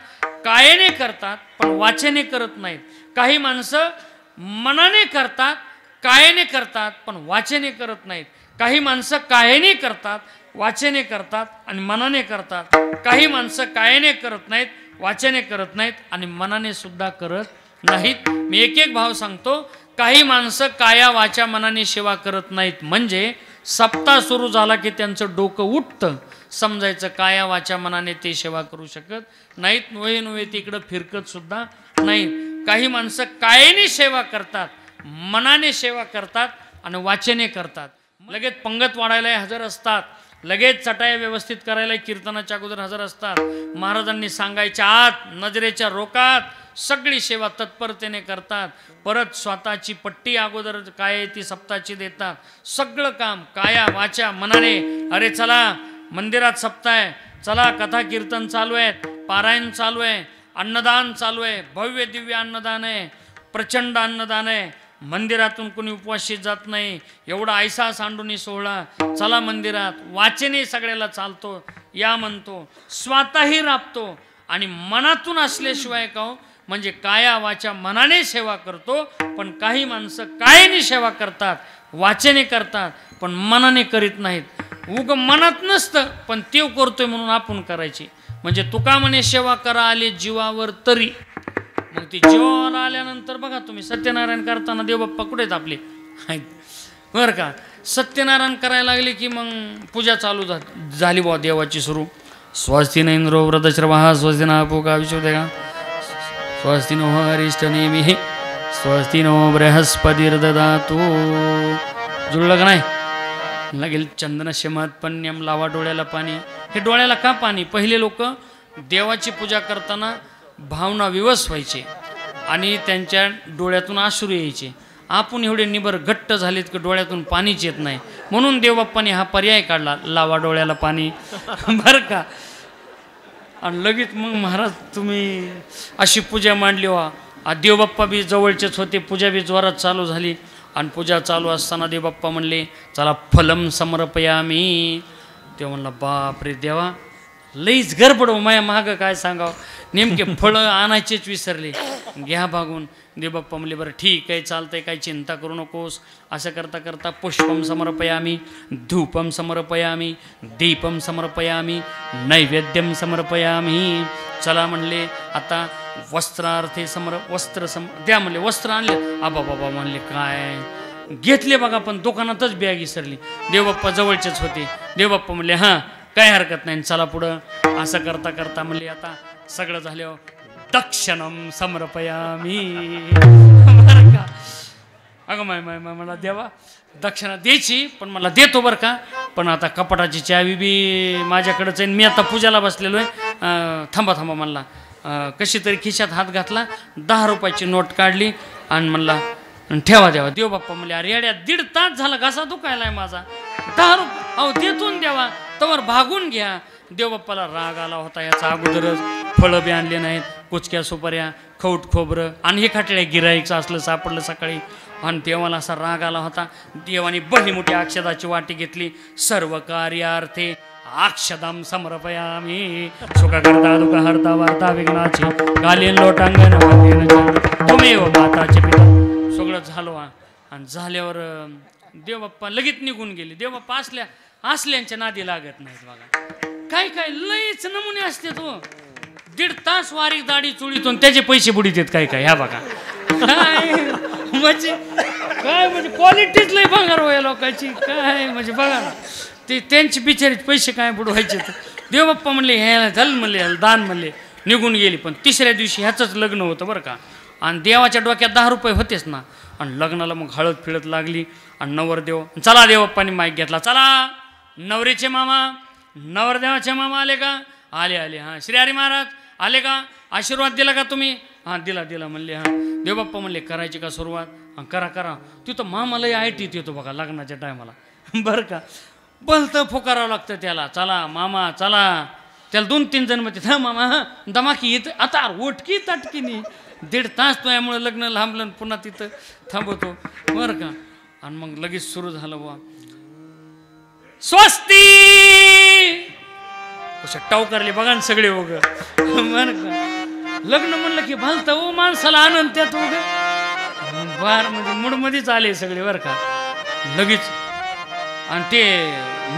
कायेने करतात, पण वाचेने करत नाहीत. काही माणसं मनाने करतात, कायेने करतात, पण वाचेने करत नाहीत. काही माणसं कायेने करतात, वाचेने करतात आणि मनाने करतात. काही माणसं कायेने करत नाहीत, वाचेने करत नाहीत आणि मनाने सुद्धा करत नाहीत. मी एक एक भाव सांगतो. काही माणसं काया, वाचा, मनाने सेवा करत नाहीत म्हणजे सप्ताह सुरू झाला की त्यांचं डोकं उठतं, समजायचं काया, वाचा, मनाने ते सेवा करू शकत नाहीत. नव्हे नव्हे तिकडं फिरकत सुद्धा नाहीत. काही माणसं कायेने सेवा करतात, मनाने सेवा करतात आणि वाचेने करतात. लगेच पंगत वाढायला हजर असतात, लगेच चटाया व्यवस्थित करायला कीर्तनाच्या अगोदर हजर असतात. महाराजांनी सांगायच्या आत, नजरेच्या रोकात सगळी सेवा तत्परतेने करतात. परत स्वतःची पट्टी अगोदर काय आहे ती सप्ताची देतात. सगळं काम काया, वाचा, मनाने. अरे चला मंदिरात सप्ताह आहे, चला कथा कीर्तन चालू आहे, पारायण चालू आहे, अन्नदान चालू आहे, भव्य दिव्य अन्नदान आहे, प्रचंड अन्नदान आहे. मंदिरातून कोणी उपवाशी जात नाही, एवढा ऐसा सांडुनी सोहळा, चला मंदिरात. वाचेने सगळ्याला चालतो, या म्हणतो, स्वतःही राबतो आणि मनातून असल्याशिवाय का हो, म्हणजे काया, वाचा, मनाने सेवा करतो. पण काही माणसं कायेने सेवा करतात, वाचेने करतात, पण मनाने करीत नाहीत. उग मनात नसतं पण तेव करतोय म्हणून आपण करायची. म्हणजे तुका म्हणे सेवा करा आले जीवावर तरी. मग ती जीवाला आल्यानंतर बघा तुम्ही, सत्यनारायण करताना देवबाप्पा कुठेच आपले आहेत बरं का. सत्यनारायण करायला लागले की मग पूजा चालू झाली बुवा देवाची सुरू. स्वस्ति न इंद्रो वृद्धश्रवः स्वस्ति न पूका विश्वदेगा स्वस्ति नो हरिष्ठनेमिः स्वस्ति नो बृहस्पतिर्ददातु. जुळलं का नाही? लागेल चंदन शेमात्पन्यम, लावा डोळ्याला पाणी. हे डोळ्याला का पाणी? पहिले लोक देवाची पूजा करताना भावना विवश व्हायचे आणि त्यांच्या डोळ्यातून अश्रू यायचे. आपण एवढे निबर घट्ट झालेत की डोळ्यातून पाणीच येत नाही, म्हणून देवबाप्पाने हा पर्याय काढला, लावा डोळ्याला पाणी बरं का. आणि लगेच मग महाराज तुम्ही अशी पूजा मांडली व्हा. देवबाप्पा बी जवळचेच होते, पूजा बी जोरात चालू झाली. आणि पूजा चालू असताना देवबाप्पा म्हणले चला फलम समर्पयामी. ते म्हणला बापरे देवा, लईच गडबड माया मागं काय सांगावं, नेमके फळं आणायचेच विसरले, घ्या भागून. देवबाप्पा म्हणले बरं ठीक आहे, चालतंय, काही चिंता करू नकोस. असं करता करता पुष्पम समर्पयामी, धूपम समर्पयामी, दीपम समर्पयामी, नैवेद्यम समर्पयामी. चला म्हणले आता वस्त्रार्थे वस्त्र द्या म्हणले. वस्त्र आणले. आबा बाबा म्हणले काय घेतले बघा, पण दुकानातच बॅग विसरली. देवबाप्पा जवळचेच होते. देवबाप्पा म्हणले हां काय हरकत नाही, चला पुढं. असं करता करता म्हणले आता सगळं झाल्यावर दक्षिणम समर्पयामी बरं का. अगं माय माय माय मला देवा दक्षिणा द्यायची, पण मला देतो बरं का, पण आता कपाटाची चावी बी माझ्याकडेच आहे, मी आता पूजाला बसलेलो आहे. थांबा थांबा म्हणला. कशी तरी खिशात हात घातला, 10 रुपयाची नोट काढली आणि म्हणला ठेवा द्यावा. देवबाप्पा म्हणले अरे येड्या, 1.5 तास झाला घासा दुखायलाय माझा, 10 रुपये अहो देतून द्यावा, तवर भागून घ्या. देवबाप्पाला राग आला होता, याचा अगोदरच फळं बी आणले नाहीत, कुचक्या सुपाऱ्या, खौट खोबरं आणि हे खाटल्या गिराईचं असलं सापडलं सकाळी. आणि देवाला असा राग आला होता. देवाने बही मोठी अक्षदाची वाटी घेतली. सर्व कार्यार्थे अक्षदाम समर्पयामी, सुखकर्ता दुःखहर्ता वार्ता विघ्नाची, कालीन लोटांगण वंदेन तुमेव माताचे पिता. सगळं झालं आणि झाल्यावर देवबाप्पा लगेच निघून गेले. देवबाप्पा असल्यांच्या नादी लागत नाहीत बघा. काय काय लईच नमुने असते तो. 1.5 तास वारी दाढी चुळीतून त्याचे पैसे बुडीत आहेत काय काय. ह्या बघा काय म्हणजे काय म्हणजे क्वालिटीच लय भंगार होय लोकांची काय म्हणजे बघा ना ते त्यांची बिचारीत पैसे काय बुडवायचे देवबाप्पा म्हणले ह्याला चल म्हणले ह्याला दान म्हणले निघून गेली. पण तिसऱ्या दिवशी ह्याचंच लग्न होतं बरं का. आणि देवाच्या डोक्यात 10 रुपये होतेच ना. आणि लग्नाला मग हळद फिळत लागली. आणि नवरदेव चला देवबाप्पानी माईक घेतला चला नवरीचे मामा नवरदेवाचे मामा आले का आले आले हां श्री महाराज आले का आशीर्वाद दिला का तुम्ही हां दिला दिला म्हणले हां देवबाप्पा म्हणले करायची का सुरुवात हां करा करा तिथं मामालाही आयटीत येतो बघा लग्नाच्या टायमाला बरं का. भलतं फुकारावं लागतं त्याला चला मामा चला त्याला 2-3 जण म्हणते हां मामा हां दमाकी येतं आता ओटकी तटकीनी 1.5 तास तो यामुळे लग्न लांबलं पुन्हा तिथं थांबवतो बरं का. आणि मग लगेच सुरू झालं बुवा स्वस्ती कशा टाव करले बघा ना सगळे वग बरं का. लग्न म्हणलं की भलतं ओ माणसाला आनंद त्यात वग बार म्हणजे मूडमध्येच आले सगळे बरं का लगेच. आणि ते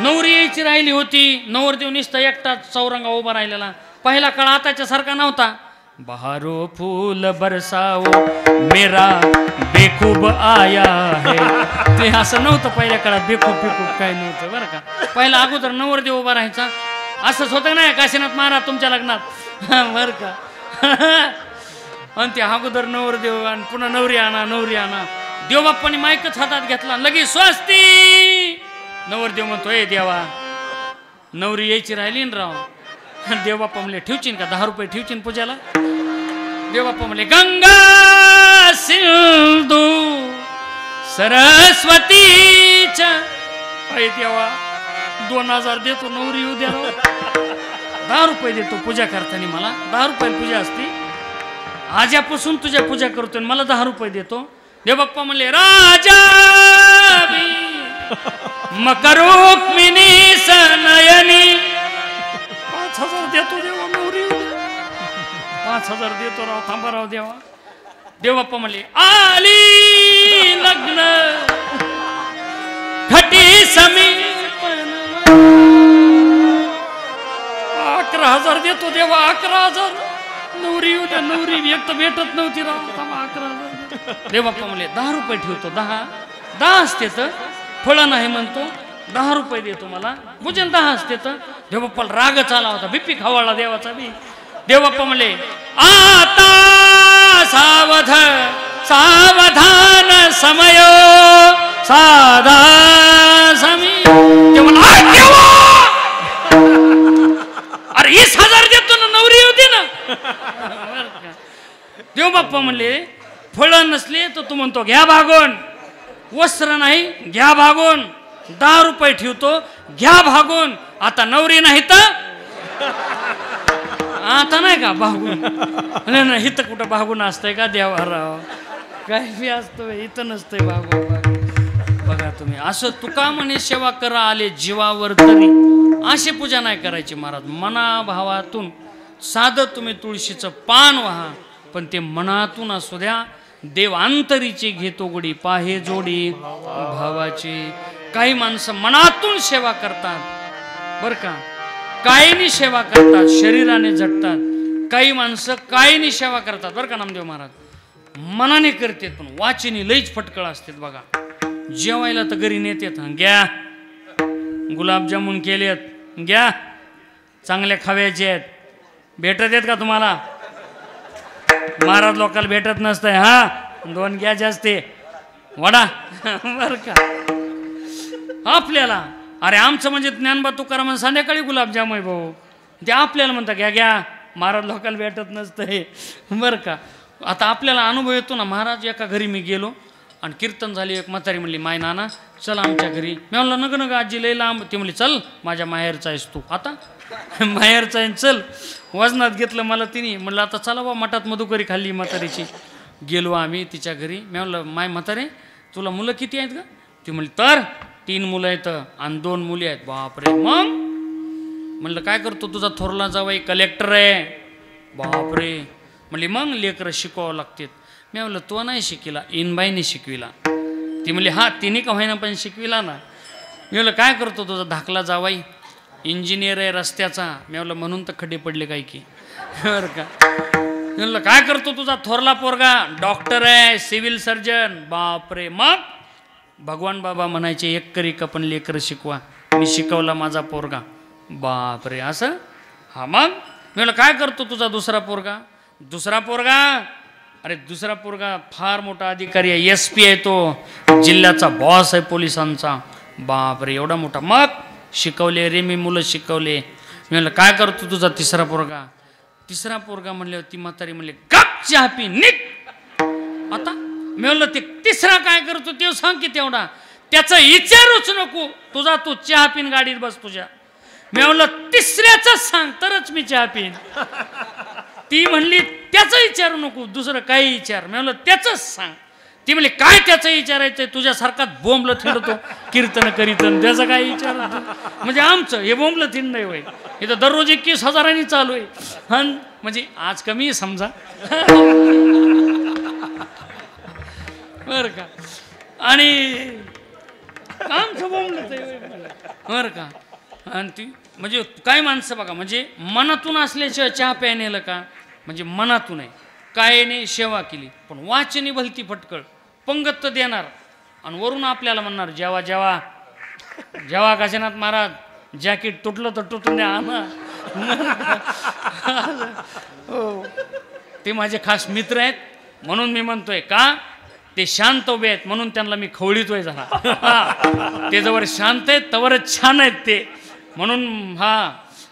नवरी यायची राहिली होती नवरदेव नुसता एकटाच चौरंगा उभा राहिलेला. पहिला काळ आताच्या सारखा नव्हता. बहारो फूल बरसाओ मेरा बेखूब आया है ते असं नव्हतं पहिल्या काळात बेखूब काय नव्हतं बरं का. पहिला अगोदर नवरदेव उभा राहायचा असंच होतं नाही काशीनाथ महाराज तुमच्या लग्नात बरं का. आणि ते अगोदर नवरदेव आणि पुन्हा नवरी आणा देवबाप्पानी माईकच हातात घेतला लगेच स्वस्ती. नवरदेव म्हणतो ए देवा नवरी यायची राहिली ना राव. देवबाप्पा म्हणले ठेवचीन का 10 रुपये ठेवचीन पूजाला. देवबाप्पा म्हणले गंगा सिंधू सरस्वतीच्या अरे देवा 2000 देतो नवरी येऊ द्या 10 रुपये देतो पूजा करताना मला 10 रुपये पूजा असते आजपासून तुझ्या पूजा करतोय मला 10 रुपये देतो. देवबाप्पा म्हणले राजा मकरुक्मिणी सनयनी 5000 देतो देवा नवरी 5000 देतो राव थांबा राव देवा. देवबाप्पा म्हणले आली लग्न खटी समीपन 11000 देतो देवा 11000 नवरी येऊ द्या नवरी एक तर भेटत नव्हती राव थांबा 11000. देवबाप्पा म्हणले 10 रुपये ठेवतो 10 असते तर फळं नाही म्हणतो 10 रुपये देतो मला पूजन 10 असते तर. देवबाप्पाला रागच आला होता बिप्पी खवळला देवाचा बी. देवबाप्पा म्हणले आता सावधान समय साधा समी. ते म्हणा अरे 20,000 देतो ना नवरी होती ना. देवबाप्पा म्हणले फळं नसले तर तू म्हणतो घ्या भागून वस्त्र नाही घ्या भागून 10 रुपये ठेवतो घ्या भागून. आता नवरी नाही तर आता नाही का भागून नाही इथं कुठं भागून असतंय का देवाराव काय बी असतं इथं नसतंय भागून. बघा तुम्ही असं तुका म्हणे सेवा करा आले जीवावर तरी अशी पूजा नाही करायची महाराज. मनाभावातून साधं तुम्ही तुळशीचं पान व्हा पण ते मनातून असू द्या. देव अंतरीची घेतो गोडी पाहे जोडी भावाची. काही माणसं मनातून सेवा करतात बरं का कायनी सेवा करतात शरीराने झटतात. काही माणसं कायनी सेवा करतात बरं का नामदेव महाराज मनाने करतात पण वाचिनी लईच फटकळ असतात बघा. जेवायला तर घरी नेतात घ्या गुलाबजामुन केलेत घ्या चांगल्या खाव्याचे आहेत भेटत आहेत का तुम्हाला. महाराज लोकांना भेटत नसतंय हा 2 घ्या जास्ती वडा बर का. आपल्याला अरे आमचं म्हणजे ज्ञानबा तुकाराम संध्याकाळी गुलाबजाम आहे भाऊ ते आपल्याला म्हणतात घ्या घ्या महाराज लोकांना भेटत नसतंय बरं का. आता आपल्याला अनुभव येतो ना. महाराज एका घरी मी गेलो आणि कीर्तन झाली एक म्हातारी म्हणली माय नाना चल आमच्या घरी. मी म्हणलं नग आजी लई लांब. ती म्हणली चल माझ्या माहेरचा आहेस तू आता माहेरचा आहे चल. वजनात घेतलं मला तिने म्हणलं आता चला बा मठात मधुकरी खाल्ली म्हातारीची. गेलो आम्ही तिच्या घरी. मी म्हणलं माय म्हातारे तुला मुलं किती आहेत का. ती म्हणली तर 3 मुलं आहेत आणि 2 मुली आहेत. बापरे मग म्हणलं काय करतो तुझा थोरला जावई कलेक्टर आहे. बापरे म्हणली मग लेकरं शिकवावं लागतात. मी म्हणलं तो नाही शिकविला इनबाईने शिकविला. ती म्हणली हा तिने का होईना पण शिकविला ना. मी म्हणलं काय करतो तुझा धाकला जावाई इंजिनियर आहे रस्त्याचा. मी म्हणलं म्हणून तर खड्डे पडले काय की बरं का. म्हणलं काय करतो तुझा थोरला पोरगा? डॉक्टर आहे, सिव्हिल सर्जन. बापरे. मग भगवान बाबा म्हणायचे एक करी का पण लेकर शिकवा. मी शिकवला माझा पोरगा. बापरे. असं? हा. मग म्हणलं काय करतो तुझा दुसरा पोरगा? दुसरा पोरगा, अरे दुसरा पोरगा फार मोठा अधिकारी आहे, SP आहे, तो जिल्ह्याचा बॉस आहे पोलिसांचा. बापरे एवढा मोठा. मग शिकवले रे मी मुलं शिकवले. मी म्हणलं काय करतो तुझा तिसरा पोरगा? तिसरा पोरगा म्हणले, ती म्हातारी म्हणले कप चहा पी निक. आता मी म्हणलं ते तिसरा काय करतो ते सांग की तेवढा. त्याचं विचारूच नको, तुझा तू चहा पिन गाडीत बस तुझ्या. मी म्हणलं तिसऱ्याच सांग तरच मी चहा पिन. ती म्हणली त्याचं विचारू नको, दुसरं काही विचार. मी म्हणलं त्याच सांग. ती म्हणली काय त्याचं विचारायचंय? तुझ्यासारखाच बोंबलं थिंडतो कीर्तन करीतन, त्याचं काय विचार? म्हणजे आमचं हे बोंबलं थिंड नाही होय. इथं दररोज 21,000 चालू आहे. हा म्हणजे आज कमी समजा बर का. आणि आमचं बोंबलंच आहे बर का. आणि ती म्हणजे काय माणसं बघा, म्हणजे मनातून असल्याशिवाय चहा प्या नेलं का? म्हणजे मनातून आहे काय नाही सेवा केली, पण वाचनी भलती फटकळ पंगत तर देणार आणि वरून आपल्याला म्हणणार जेवा जेवा जेवा काशीनाथ महाराज, जॅकेट तुटलं तर तुटून द्या आणा. हो ते माझे खास मित्र आहेत म्हणून मी म्हणतोय का ते शांत उभे आहेत म्हणून त्यांना मी खवळीतोय जरा. ते जवळ शांत आहेत तवरच छान आहेत ते म्हणून. हा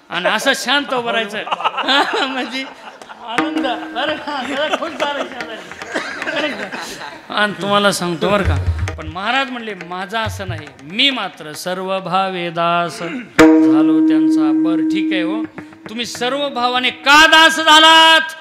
आणि असं शांत उभं राहायचं म्हणजे आनंद. आणि तुम्हाला सांगतो बरं का, पण महाराज म्हणले माझा असं नाही, मी मात्र सर्व भावे दास झालो त्यांचा. बर ठीक आहे हो, तुम्ही सर्व भावाने का दास झालात?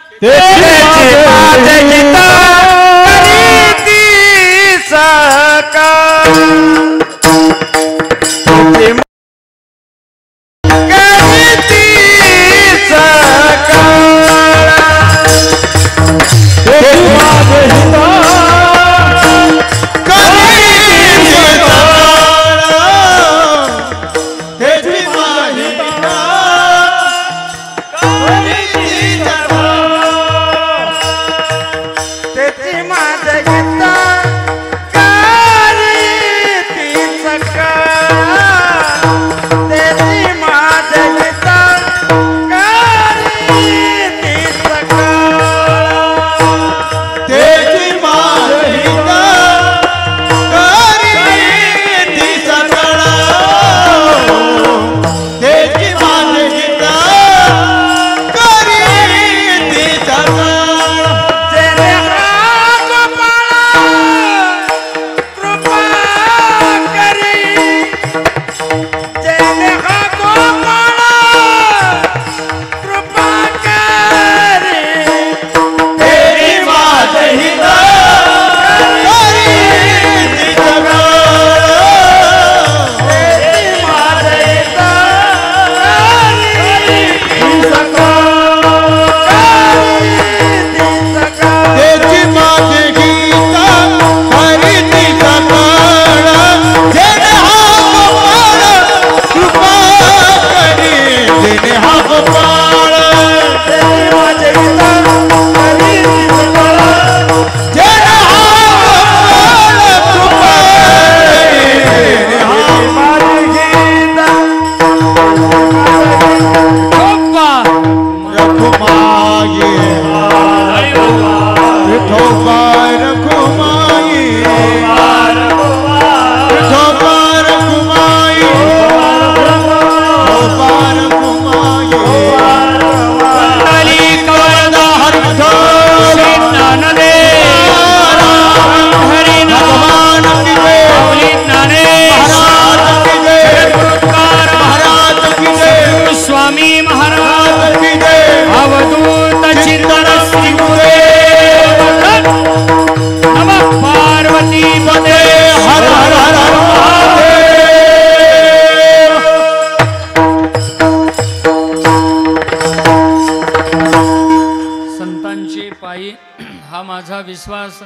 विश्वास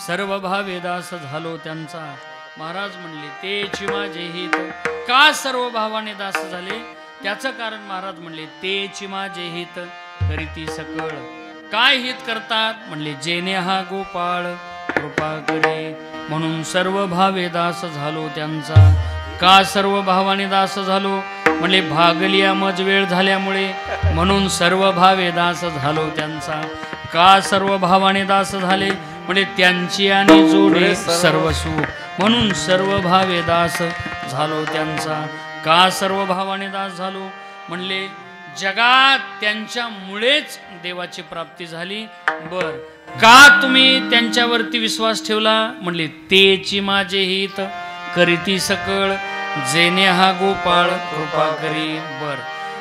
सर्व भावे दास झालो त्यांचा. महाराज म्हणले तेची माझे हित. का सर्व भावाने दास झाले त्याचं कारण महाराज म्हणले तेची माझे हित करीती सकळ काय हित करतात म्हणले जेने हा गोपाळ कृपा करे, म्हणून सर्व भावे दास झालो त्यांचा. का सर्व भावाने दास झालो म्हणले भागलिया मज वेळ झाल्यामुळे, म्हणून सर्व भावे दास झालो त्यांचा. का सर्व भावाने दास झाले म्हणजे त्यांची आणि जोडे सर्वसु, म्हणून सर्व भावे दास झालो त्यांचा. का सर्व भावाने दास झालो म्हणले जगात त्यांच्यामुळेच देवाची प्राप्ती झाली. बर, का तुम्ही त्यांच्यावरती विश्वास ठेवला म्हणले तेची माझे हित करीती सकळ, जेने हा गोपाळ कृपा करी. बर,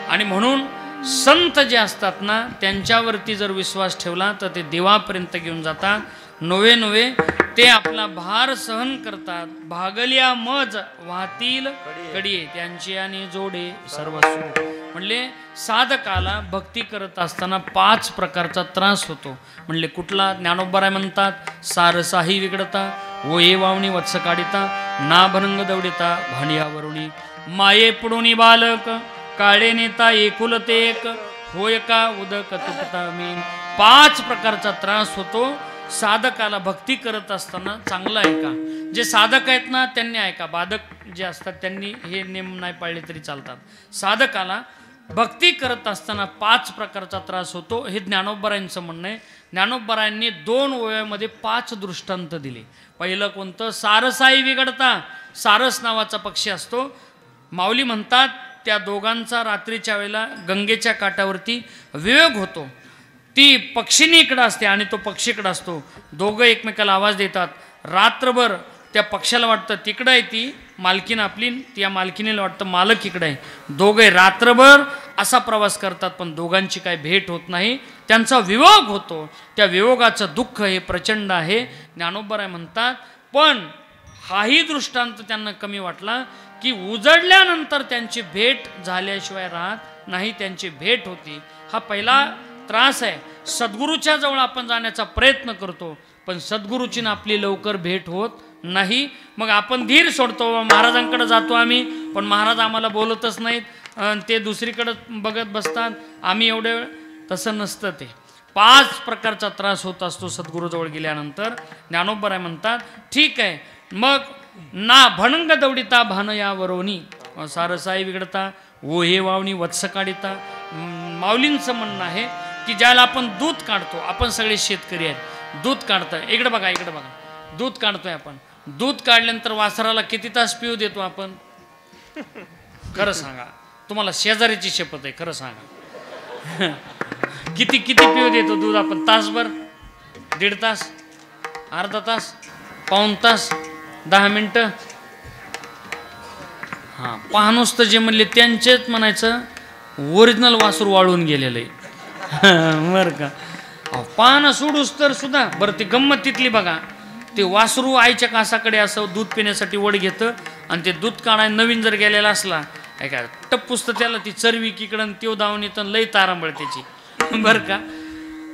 आणि म्हणून संत जे असतात ना त्यांच्यावरती जर विश्वास ठेवला तर ते देवापर्यंत घेऊन जातात. नवे नवे ते आपला भार सहन करतात. भागलिया मज वाहतील कडिये, त्यांची आणि जोडे सर्वस्व. म्हणले साधकाला भक्ती करत असताना 5 प्रकारचा त्रास होतो. म्हणले कुठला? ज्ञानोबराय म्हणतात सारसाही विगडता, ओये वावणी वत्स काढिता, ना भनंग दौडिता भांडियावरुणी, माये पुडुनी बालक काळे नेता एकुलते एक, होय का उदक तुटता मी. 5 प्रकारचा त्रास होतो. साधकाला भक्ती करत असताना चांगलं ऐका. जे साधक आहेत ना त्यांनी ऐका, बाधक जे असतात त्यांनी हे नेम नाही पाळले तरी चालतात. साधकाला भक्ती करत असताना 5 प्रकारचा त्रास होतो, हे ज्ञानोबरायांचं म्हणणं आहे. ज्ञानोबरायांनी 2 ओव्यामध्ये 5 दृष्टांत दिले. पहिलं कोणतं? सारसाई विघडता. सारस नावाचा पक्षी असतो. माऊली म्हणतात त्या दोघांचा रात्रीच्या वेळेला गंगेच्या काठावरती वियोग होतो. ती पक्षीनी इकडं असते आणि तो पक्षीकडं असतो. दोघं एकमेकाला आवाज देतात. रात्रभर त्या पक्षाला वाटतं तिकडं आहे ती मालकीन आपली, त्या मालकीनीला वाटतं मालक इकडं आहे. दोघे रात्रभर असा प्रवास करतात पण दोघांची काय भेट होत नाही. त्यांचा वियोग होतो. त्या वियोगाचं दुःख हे प्रचंड आहे. ज्ञानोबराय म्हणतात पण हाही दृष्टांत त्यांना कमी वाटला की उजडल्यानंतर त्यांची भेट झाल्याशिवाय राहत नाही, त्यांची भेट होती. हा पहिला त्रास आहे. सद्गुरूच्या जवळ आपण जाण्याचा प्रयत्न करतो पण सद्गुरूची ना आपली लवकर भेट होत नाही. मग आपण धीर सोडतो. महाराजांकडे जातो आम्ही पण महाराज आम्हाला बोलतच नाहीत, ते दुसरीकडं बघत बसतात. आम्ही एवढे वेळ तसं नसतं. ते 5 प्रकारचा त्रास होत असतो सद्गुरूजवळ गेल्यानंतर. ज्ञानोबराय म्हणतात ठीक आहे, मग ना भणंग दौडिता भानयावरोनी, सारसाई विघडता, ओहे वावणी वत्स काढिता. माऊलींचं म्हणणं आहे की ज्याला आपण दूध काढतो, आपण सगळे शेतकरी आहेत, दूध काढतोय. इकडे बघा, इकडे बघा, दूध काढतोय आपण. दूध काढल्यानंतर वासराला किती तास पिऊ देतो आपण? खरं सांगा, तुम्हाला शेजारीची शपथ आहे, खरं सांगा. किती किती पिऊ देतो दूध आपण? तासभर, 1.5 तास, अर्धा तास, पाऊण तास, 10 मिनटं. हां, पाहणूस तर जे म्हणले त्यांचेच म्हणायचं ओरिजिनल वासरू वाळून गेलेलं आहे. बरं का? पाहणं सोडूस तर सुद्धा. बरं, ती गंमत तिथली बघा. ते वासरू आईच्या कासाकडे असं दूध पिण्यासाठी वड घेतं आणि ते दूध काढाय नवीन जर गेलेला असला ऐका टप्पूस तर त्याला ती चरवी किकडं त्यो दावून येतं, लई तारांबळ त्याची. बरं का?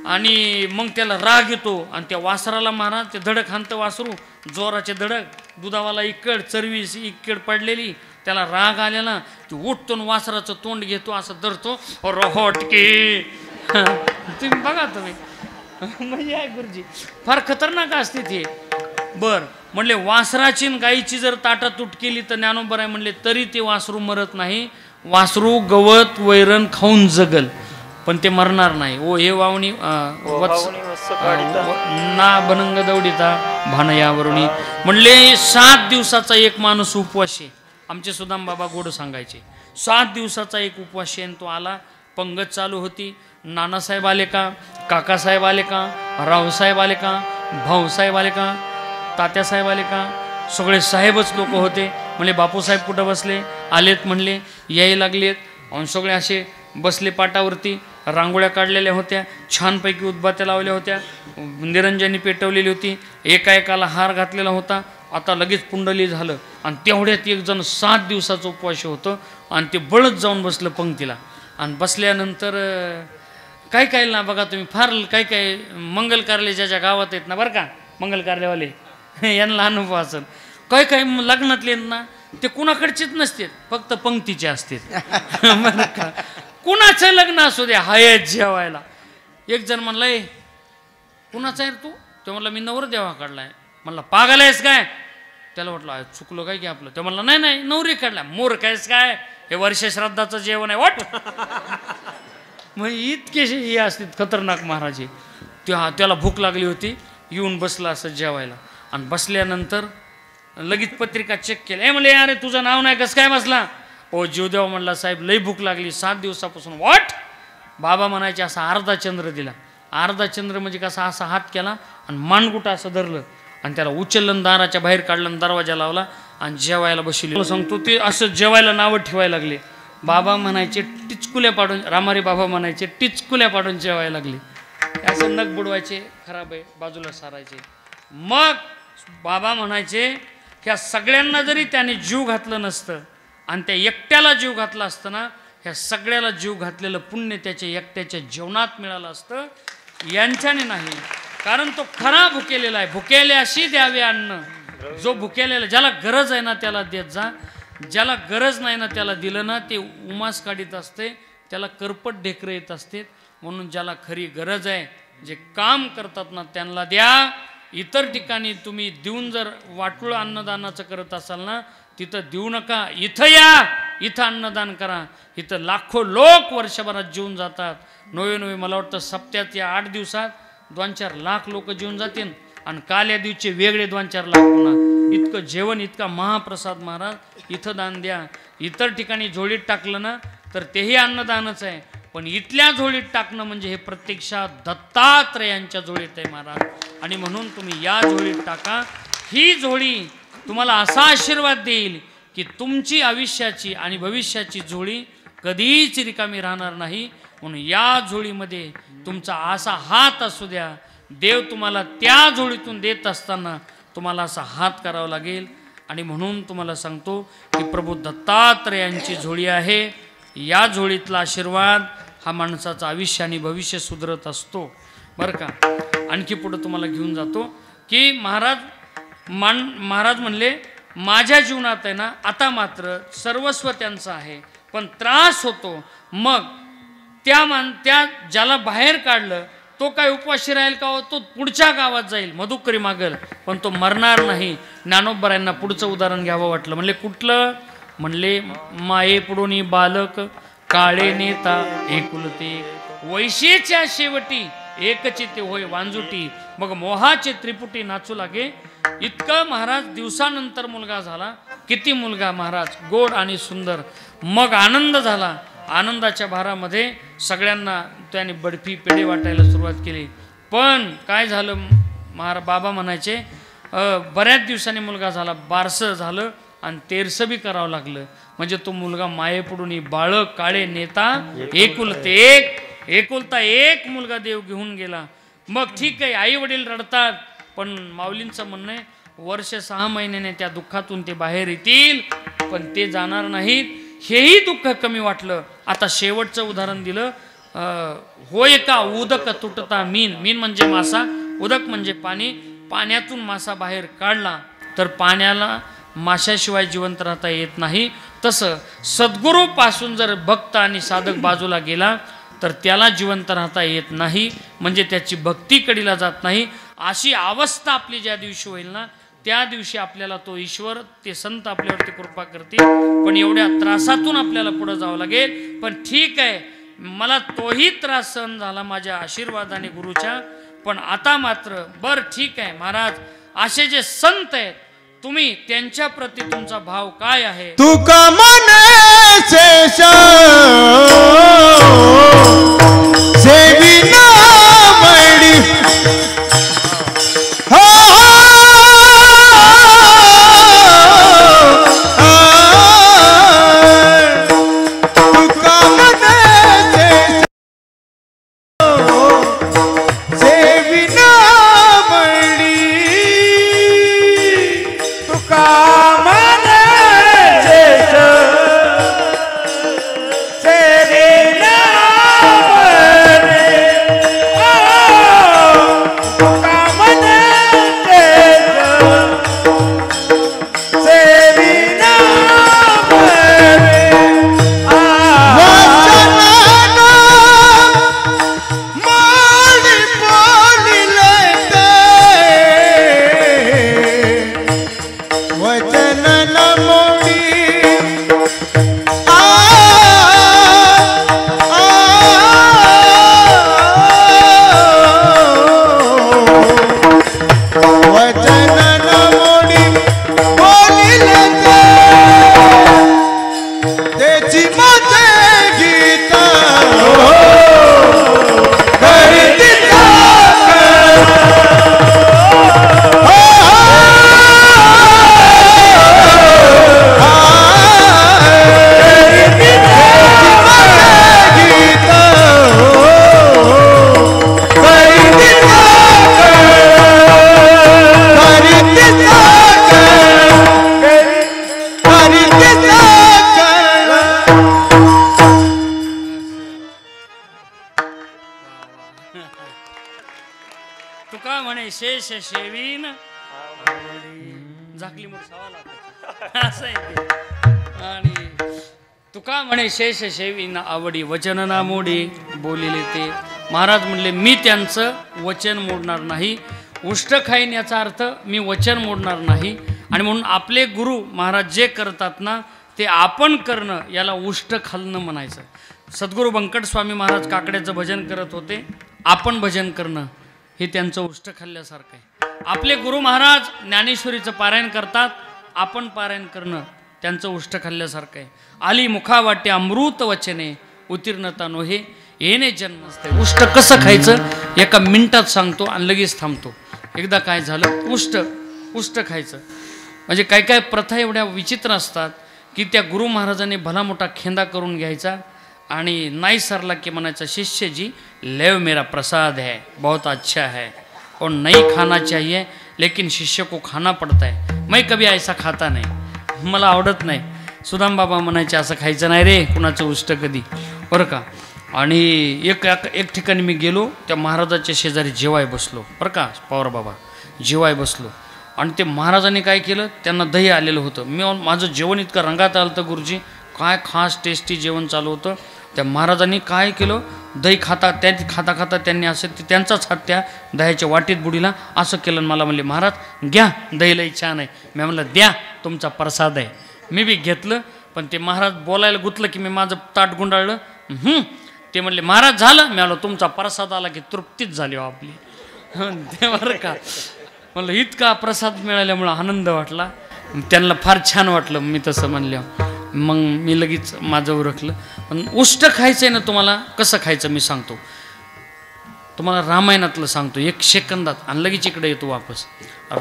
आणि मग त्याला राग येतो आणि त्या वासराला मारा, ते धडक हाणतं वासरू, जोराचे धडक, दुधावाला इकड, चरवी इकड पडलेली. त्याला राग आलेला, ती उठतो वासराचं तोंड घेतो, असं धरतो, रोहटकी. तुम्ही बघा तुम्ही, म्हणजे आहे गुरुजी, फार खतरनाक असते ते. बर, म्हणले वासराची गाईची जर ताटातूट केली तर ज्ञानोबराय म्हणले तरी ते वासरू मरत नाही. वासरू गवत वैरण खाऊन जगल पण ते मरणार नाही. ओ हे वावणी ना बनंग दौडिता भानयावरुणी. म्हणले 7 दिवसाचा एक माणूस उपवाशी. आमचे सुदाम बाबा गोड सांगायचे 7 दिवसाचा एक उपवासी आणि तो आला. पंगत चालू होती. नानासाहेब आले का, काकासाहेब आले का, रावसाहेब आले का, भाऊसाहेब आले का, तात्यासाहेब आले का, सगळे साहेबच लोक होते. म्हणले बापूसाहेब कुठं बसले? आलेत म्हणले, यायला लागलेत. आणि सगळे असे बसले पाटावरती. रांगोळ्या काढलेल्या होत्या, छानपैकी उदबात्या लावल्या होत्या, निरंजनी पेटवलेली होती, एका एकाला हार घातलेला होता. आता लगेच पुंडली झालं आणि तेवढ्यात एक जण 7 दिवसाचं उपवास होतं आणि ते बळत जाऊन बसलं पंक्तीला. आणि बसल्यानंतर काय काय ना बघा तुम्ही, फार काय काय मंगल कार्यालय ज्या ज्या गावात आहेत ना, बरं का, मंगल कार्यालयवाले यांना अनुभव असेल. काय काय लग्नातले ना ते कुणाकडचेच नसते, फक्त पंक्तीचे असते. बरं का, कुणाचं लग्न असू द्या हयात जेवायला एक जण म्हणलाय कुणाचा आहे रे तू? ते म्हणला मी नवर देवा काढलाय. म्हणला पागल आहेस काय? त्याला म्हटलं चुकलो काय की आपलं? ते म्हणला नाही नाही नवरी काढला. मोर कायस काय? हे वर्ष श्राद्धाचं जेवण आहे वाट. मग इतके हे असतात खतरनाक महाराज. त्याला भूक लागली होती, येऊन बसला असं जेवायला. आणि बसल्यानंतर लगेच पत्रिका चेक केली. म्हणले अरे तुझं नाव नाही कसं काय बसला? ओ जीवदेव म्हणला साहेब लई भूक लागली 7 दिवसापासून. वाट. बाबा म्हणायचे असा अर्धा चंद्र दिला. अर्धा चंद्र म्हणजे कसा असा हात केला आणि मानगुटा असं धरलं आणि त्याला उचललं, दाराच्या बाहेर काढलं, दरवाजा लावला आणि जेवायला बसली. सांगतो ते असं जेवायला नावं ठेवायला लागले. बाबा म्हणायचे टिचकुल्या पाडून, रामारी बाबा म्हणायचे टिचकुल्या पाडून जेवायला लागले. असं नख बुडवायचे, खराब आहे बाजूला सारायचे. मग बाबा म्हणायचे ह्या सगळ्यांना जरी त्याने जीव घातलं नसतं आणि त्या एकट्याला जीव घातला असतं ना, ह्या सगळ्याला जीव घातलेलं पुण्य त्याच्या एकट्याच्या जेवणात मिळालं असतं, यांच्याने नाही. कारण तो खरा भुकेलेला आहे. भुकेल्याशी द्यावे अन्न. जो भुकेलेला, ज्याला गरज आहे ना त्याला देत जा, ज्याला गरज नाही ना त्याला दिलं ना ते उमास काढीत असते, त्याला करपट ढेकरं येत असते. म्हणून ज्याला खरी गरज आहे, जे काम करतात ना त्यांना द्या. इतर ठिकाणी तुम्ही देऊन जर वाटूळ अन्नदानाचं करत असाल ना, तिथं देऊ नका. इथं या, इथं अन्नदान करा. इथं लाखो लोक वर्षभरात जेवून जातात. नवे मला वाटतं सप्त्यात या 8 दिवसात 2-4 लाख लोक जेवून जातील. आणि काल या दिवशी वेगळे 2-4 लाख पुन्हा. इतकं जेवण, इतका महाप्रसाद महाराज. इथं दान द्या. इतर ठिकाणी झोळीत टाकलं ना तर तेही अन्नदानच आहे, पण इथल्या झोळीत टाकणं म्हणजे हे प्रत्यक्षात दत्तात्रेयांच्या झोळीत आहे महाराज. आणि म्हणून तुम्ही या झोळीत टाका. ही झोळी तुम्हाला असा आशीर्वाद देईल की तुमची आयुष्याची आणि भविष्याची झोळी कधीच रिकामी राहणार नाही. म्हणून या झोळीमध्ये तुमचा असा हात असू द्या. देव तुम्हाला त्या झोळीतून देत असताना तुम्हाला असा हात करावा लागेल. आणि म्हणून तुम्हाला सांगतो की प्रभू दत्तात्रेयांची झोळी आहे. या झोळीतला आशीर्वाद हा माणसाचं आयुष्य आणि भविष्य सुधरत असतो बरं का. आणखी पुढं तुम्हाला घेऊन जातो की महाराज म्हणले माझ्या जीवनात आहे ना आता मात्र सर्वस्व त्यांचं आहे, पण त्रास होतो. मग त्या ज्याला बाहेर काढलं तो काय उपवाशी राहील का? तो पुढच्या गावात जाईल, मधुकरी मागल, पण तो मरणार नाही. ज्ञानोबरायांना पुढचं उदाहरण घ्यावं वाटलं. म्हणले कुठलं? म्हणले माये पुढोनी बालक काळे नेता एकुलते, वैशीच्या शेवटी एकचिते होय वांजुटी, मग मोहाचे त्रिपुटी नाचू लागे. इतकं महाराज दिवसानंतर मुलगा झाला. किती मुलगा महाराज, गोड आणि सुंदर. मग आनंद झाला. आनंदाच्या भारामध्ये सगळ्यांना त्याने बर्फी पेढे वाटायला सुरुवात केली. पण काय झालं बाबा म्हणायचे बऱ्याच दिवसांनी मुलगा झाला, बारसं झालं आणि तेरसं बी करावं लागलं. म्हणजे तो मुलगा मायेपुढून बाळक काळे नेता एकुलता एक मुलगा देव घेऊन गेला. मग ठीक आहे, आई वडील रडतात, पण माऊलींचं म्हणणं आहे वर्ष 6 महिन्याने त्या दुःखातून ते बाहेर येतील, पण ते जाणार नाहीत. हेही दुःख कमी वाटलं. आता शेवटचं उदाहरण दिलं. होय का उदक तुटता मीन, मीन म्हणजे मासा, उदक म्हणजे पाणी. पाण्यातून मासा बाहेर काढला तर पाण्याला माशाशिवाय जिवंत राहता येत नाही. तसं सद्गुरूपासून जर भक्त आणि साधक बाजूला गेला तर त्याला जिवंत राहता येत नाही, म्हणजे त्याची भक्ती कडीला जात नाही. अशी अवस्था आपली ज्या दिवशी होईल ना त्या दिवशी आपल्याला तो ईश्वर, ते संत आपल्यावरती कृपा करतील. पण एवढ्या त्रासातून आपल्याला पुढे जावं लागेल. पण ठीक आहे, मला तोही त्रास सहन झाला माझ्या आशीर्वादाने गुरुच्या. पण आता मात्र बर ठीक आहे महाराज, असे जे संत आहेत तुम्ही त्यांच्या प्रती तुमचा भाव काय आहे? तुका मने शेष सेविना मडी म्हणे शेष शेवीन झाकली मोठ सवा लाखाची असं आहे ते. आणि तुका म्हणे शेष शेवीन आवडी वचन ना मोडी बोलिले ते. महाराज म्हणले मी त्यांचं वचन मोडणार नाही. उष्ट खाईन याचा अर्थ मी वचन मोडणार नाही. आणि म्हणून आपले गुरु महाराज जे करतात ना ते आपण करणं याला उष्ट खालणं म्हणायचं. सद्गुरू बंकट स्वामी महाराज काकड्याचं भजन करत होते. आपण भजन करणं हे त्यांचं उष्ट खाल्ल्यासारखं आहे. आपले गुरु महाराज ज्ञानेश्वरीचं पारायण करतात. आपण पारायण करणं त्यांचं उष्ट खाल्ल्यासारखं आहे. आली मुखा वाटे अमृत वचने उत्तीर्णता नोहे येणे जन्म असते. उष्ट कसं खायचं एका मिनिटात सांगतो आणि लगेच थांबतो. एकदा काय झालं उष्ट खायचं म्हणजे काय काय प्रथा एवढ्या विचित्र असतात की त्या गुरु महाराजांनी भला मोठा खेंदा करून घ्यायचा आणि नाही सरला की म्हणायचा शिष्य जी लेव मेरा प्रसाद है बहुत अच्छा है और नहीं खाना चाहिए लेकिन शिष्य को खाना पड़ता है. मैं कभी ऐसा खाता नाही. मला आवडत नाही. सुदाम बाबा म्हणायचे असं खायचं नाही रे कुणाचं उष्ट कधी बरं का. आणि एक ठिकाणी मी गेलो त्या महाराजाच्या शेजारी जेवाय बसलो बरं का. पवार बाबा जेवाय बसलो आणि ते महाराजांनी काय केलं त्यांना दही आलेलं होतं. मी माझं जेवण इतकं रंगात आलं होतं गुरुजी काय खास टेस्टी जेवण चालू होतं. त्या महाराजांनी काय केलं दही खाता त्यांनी असं त्यांचाच हात त्या दह्याच्या वाटीत बुडीला असं केलं. मला म्हणले महाराज घ्या दही लई छान आहे. मी म्हणलं द्या तुमचा प्रसाद आहे. मी बी घेतलं पण ते महाराज बोलायला गुंतलं की मी माझं ताट गुंडाळलं. ते म्हणले महाराज झालं. मी आलो तुमचा प्रसाद आला की तृप्तीच झाली हो आपली. ते बरं का म्हणलं इतका प्रसाद मिळाल्यामुळं आनंद वाटला. त्यांना फार छान वाटलं मी तसं म्हणल्यावर. मग मी लगेच माझं उरकलं. पण उष्ट खायचं आहे ना तुम्हाला कसं खायचं मी सांगतो. तुम्हाला रामायणातलं सांगतो 1 सेकंदात आणि लगेच इकडे येतो वापस.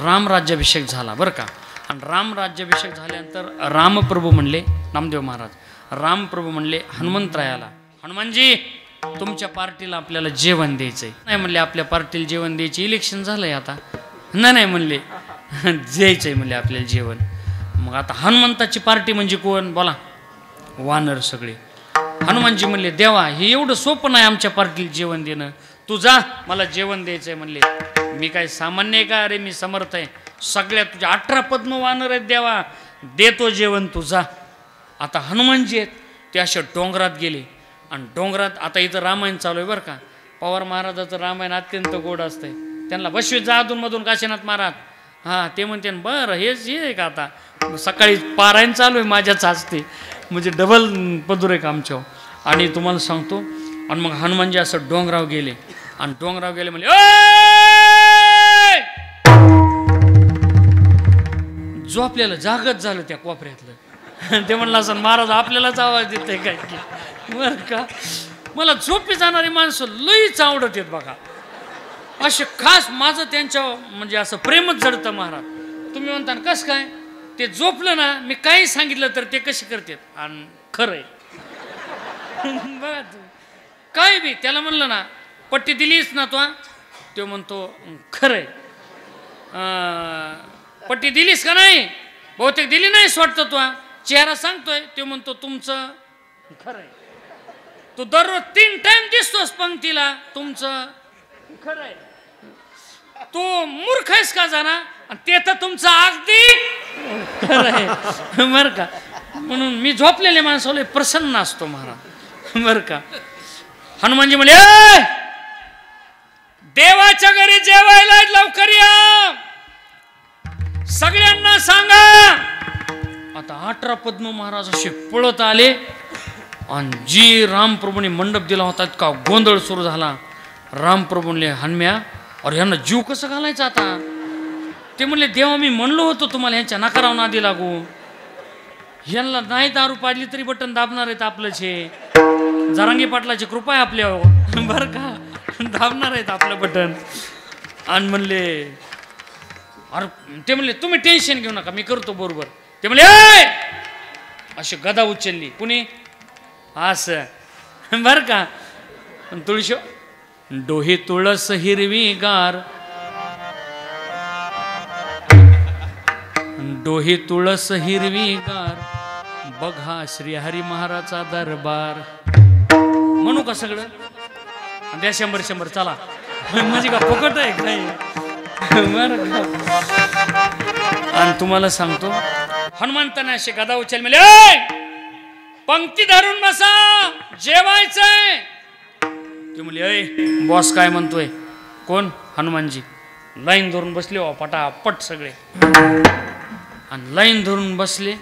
राम राज्याभिषेक झाला बरं का. आणि राम राज्याभिषेक झाल्यानंतर रामप्रभू म्हणले नामदेव महाराज रामप्रभू म्हणले हनुमंतरायाला हनुमानजी तुमच्या पार्टीला आपल्याला जेवण द्यायचंय. नाही म्हणले आपल्या पार्टीला जेवण द्यायचे इलेक्शन झालंय आता. नाही म्हणले द्यायचंय म्हणले आपल्याला जेवण. मग आता हनुमंताची पार्टी म्हणजे कोण बोला वानर सगळे. हनुमानजी म्हणले देवा हे एवढं सोपं नाही आमच्या पार्टीला जेवण देणं. तू जा मला जेवण द्यायचंय म्हणले. मी काय सामान्य आहे का अरे मी समर्थ आहे. सगळ्या तुझ्या 18 पद्म वानर आहेत देवा देतो जेवण तू जा. आता हनुमानजी आहेत ते अशा डोंगरात गेले आणि डोंगरात आता इथं रामायण चालू आहे बरं का. पवार महाराजाचं रामायण अत्यंत गोड असतंय. त्यांना बसवीत जा अधूनमधून काशीनाथ महाराज. हां ते म्हणते बरं हेच हे आहे का आता सकाळी पारायण चालू आहे माझ्याच असते म्हणजे डबल पदूर आहे का आमच्यावर. आणि तुम्हाला सांगतो आणि मग हनुमानजी असं डोंगराव गेले आणि डोंगराव गेले म्हणजे जो आपल्याला जागत झालं त्या कोपऱ्यातलं. ते म्हणलं असं महाराज आपल्यालाच आवाज देते काय की बरं का. मला झोपी जाणारी माणसं लईच आवडत आहेत बघा. असे खास माझं त्यांच्या म्हणजे असं प्रेमच जडतं महाराज. तुम्ही म्हणता कसं काय ते झोपलं ना मी काही सांगितलं तर ते कसे करतात आणि खरं आहे बघा तू काय बी त्याला म्हणलं ना पट्टी दिलीस ना तू तो म्हणतो खरं आहे. पट्टी दिलीस का नाही बहुतेक दिली नाहीस वाटतं तू चेहरा सांगतोय तो म्हणतो तुमचं खरं आहे. तू दररोज 3 टाइम दिसतोस पंक्तीला तुमचं खरं आहे. तू मूर्ख आहेस का जाना ते तर तुमचं अगदी खरं आहे बरं का. म्हणून मी झोपलेले माणसाला प्रसन्न असतो महाराज बरं का. हनुमानजी म्हणले देवाच्या घरी जेवायला लवकर या सगळ्यांना सांगा. आता 18 पद्म महाराज असे पळत आले आणि जी रामप्रभूने मंडप दिला होता इतका गोंधळ सुरू झाला. रामप्रभूने हनुम्या अरे ह्यांना जीव कसं घालायचा आता. ते म्हणले देवा मी म्हणलो होतो तुम्हाला ह्यांच्या नकारावर नादी लागू. ह्यांना नाही दारू पाडली तरी बटन दाबणार आहेत आपलंच हे. जरांगी पाटलाची कृपा आहे आपल्यावर बरं का दाबणार आहेत आपलं बटन. आणि म्हणले अरे ते म्हणले तुम्ही टेन्शन घेऊ नका मी करतो बरोबर. ते म्हणले अशी गदा उचलली कुणी असं बरं का. तुळशी डोही तुळस हिरवी गार डोही तुळस हिरवी गार बघा श्री हरी महाराजचा दरबार. म्हणू का सगळं द्या 100 चला म्हणजे का फुकट आहे काय बरं का? आणि तुम्हाला सांगतो हनुमंताने असे गदा उचल मेले पंक्ती धरून बसा जेवायचंय. ते म्हणले अय बॉस काय म्हणतोय. कोण? हनुमानजी. लाईन धरून बसले हो पटापट सगळे आणि लाईन धरून बसले.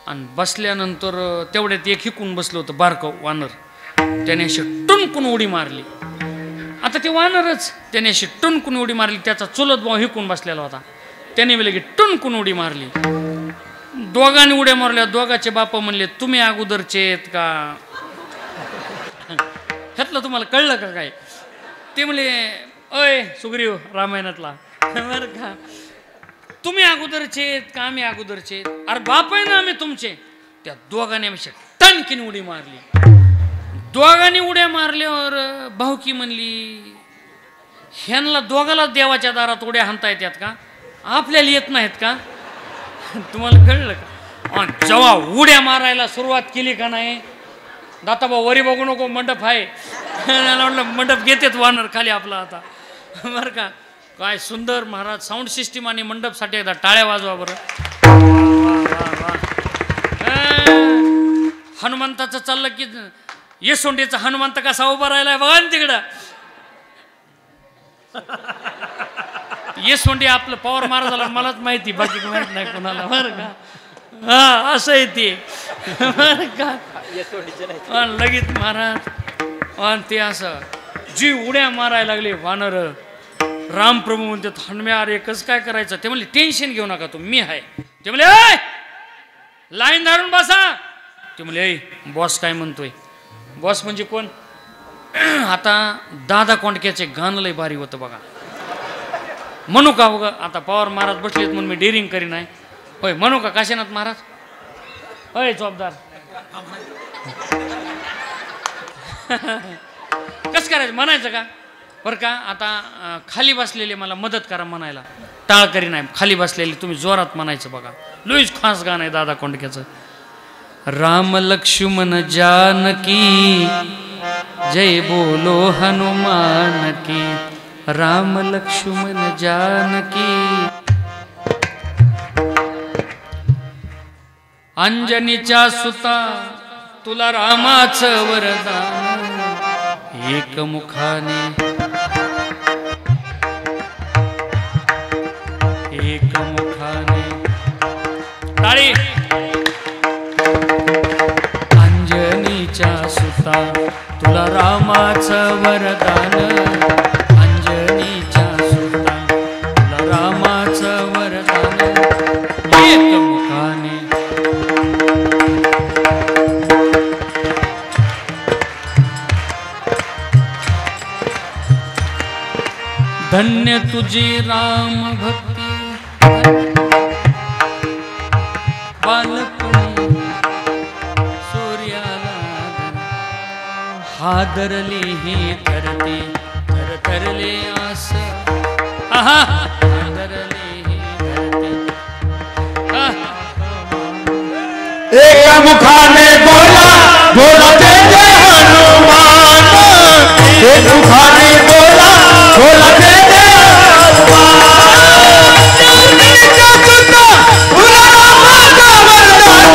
आणि बसल्यानंतर तेवढ्यात एक हिकून बसलं होतं बारकं वानर. त्याने अशी टुनकून उडी मारली. आता ते वानरच त्याने अशी टुनकून उडी मारली. त्याचा चुलत भाऊ हिकून बसलेला होता. त्याने वेळी टुनकून उडी मारली. दोघांनी उड्या मारल्या. दोघाचे बाप म्हणले तुम्ही अगोदरचे आहेत का. ह्यातलं तुम्हाला कळलं का काय. ते म्हणले अय सुग्रीव रामायणातला बरं का तुम्ही अगोदरचे आहेत का आम्ही अगोदरचे. अरे बाप आहे ना आम्ही तुमचे. त्या दोघांनी आम्ही टणकीन उडी मारली. दोघांनी उड्या मारल्यावर भाऊकी म्हणली ह्यांना दोघाला देवाच्या दारात उड्या हाणता येतात का आपल्याला येत नाहीत का. तुम्हाला कळलं का. जेव्हा उड्या मारायला सुरुवात केली का नाही दाताभाऊ वरी बघू नको मंडप आहे. म्हटलं मंडप घेतेत वानर खाली आपला आता बरं का. काय सुंदर महाराज साऊंड सिस्टीम आणि मंडपसाठी एकदा टाळ्या वाजवा बरं. हनुमंताचं चाललं की येसोंडीचा हनुमंत कसा उभा राहिलाय बघा ना तिकडं. येसोंडी आपलं पॉवर महाराजाला मलाच माहिती बाकी माहित नाही कोणाला बरं का. हा असं आहे ते बरं का. लगेच महाराज आणि ते असं जी उड्या मारायला लागले वानर. रामप्रभू म्हणते हनुम्या अरे कसं काय करायचं. ते म्हणले टेन्शन घेऊ नका तू मी आहे. ते म्हणले लाईन धरून बसा. ते म्हणले बॉस काय म्हणतोय. बॉस म्हणजे कोण. आता दादा कोंडक्याचे गाणं लय भारी होतं बघा. म्हणू का बघा आता पवार महाराज बसलेत म्हणून मी डेअरिंग करीन आहे. होय म्हणू का काशीनाथ महाराज. होय चौबदार कसं करायचं म्हणायचं का बरं का. आता खाली बसलेले मला मदत करा म्हणायला टाळ करी नाही. खाली बसलेले तुम्ही जोरात म्हणायचं बघा. लुईच खास गाणं आहे दादा कोंडक्याचं. राम लक्ष्मण जानकी जय बोलो हनुमान की. राम लक्ष्मण जानकी अंजनीच्या सुता तुला रामाचं वरदान. एक मुखाने टाळी. अंजनीच्या सुता तुला रामाचं वरदान. अंजनीच्या सुता तुला रामाचं वरदान. एक मुखाने धन्य तुझी राम भक्ती बालपणी सूर्याला हादरली ही करते थरथरले आस. हादरली ही करते. एक मुखाने बोला बोला जय जय हनुमान. एक मुखाने बोला बोला जय जय हनुमान. तुला रामाचं वरदान.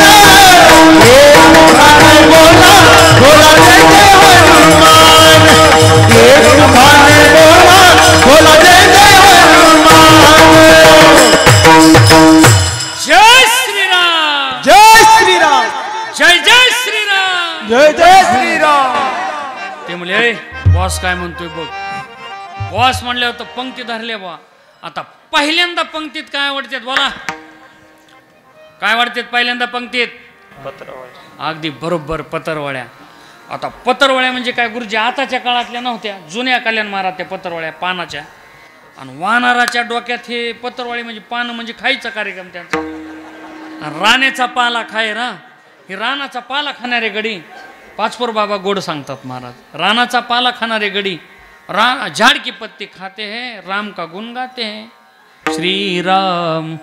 एक मुखाने बोला बोला जय जय हनुमान. एक मुखाने बोला बोला जय जय हनुमान. जय श्रीराम. जय श्रीराम. जय जय श्रीराम. जय जय श्रीराम. ते म्हणले बॉस काय म्हणतोय बघ. बॉस म्हणल्यावर तर पंक्ती धरले बा. आता पहिल्यांदा पंक्तीत काय आवडतात बोला. काय वाटतात पहिल्यांदा पंक्तीत. अगदी बरोबर पत्रवळ्या. आता पत्रवळ्या म्हणजे काय गुरुजी आताच्या काळातल्या नव्हत्या. जुन्या कल्याण महाराज त्या पत्रवळ्या पानाच्या. आणि वानराच्या डोक्यात हे पत्रवळी म्हणजे पानं म्हणजे खायचा कार्यक्रम त्यांचा. राण्याचा पाला खाय रा. हे रानाचा पाला खाणारे गडी पाचपोर बाबा गोड सांगतात महाराज. रानाचा पाला खाणारे गडी झाड़ की पत्ती खाते हैं राम का गुण गाते हैं. श्री राम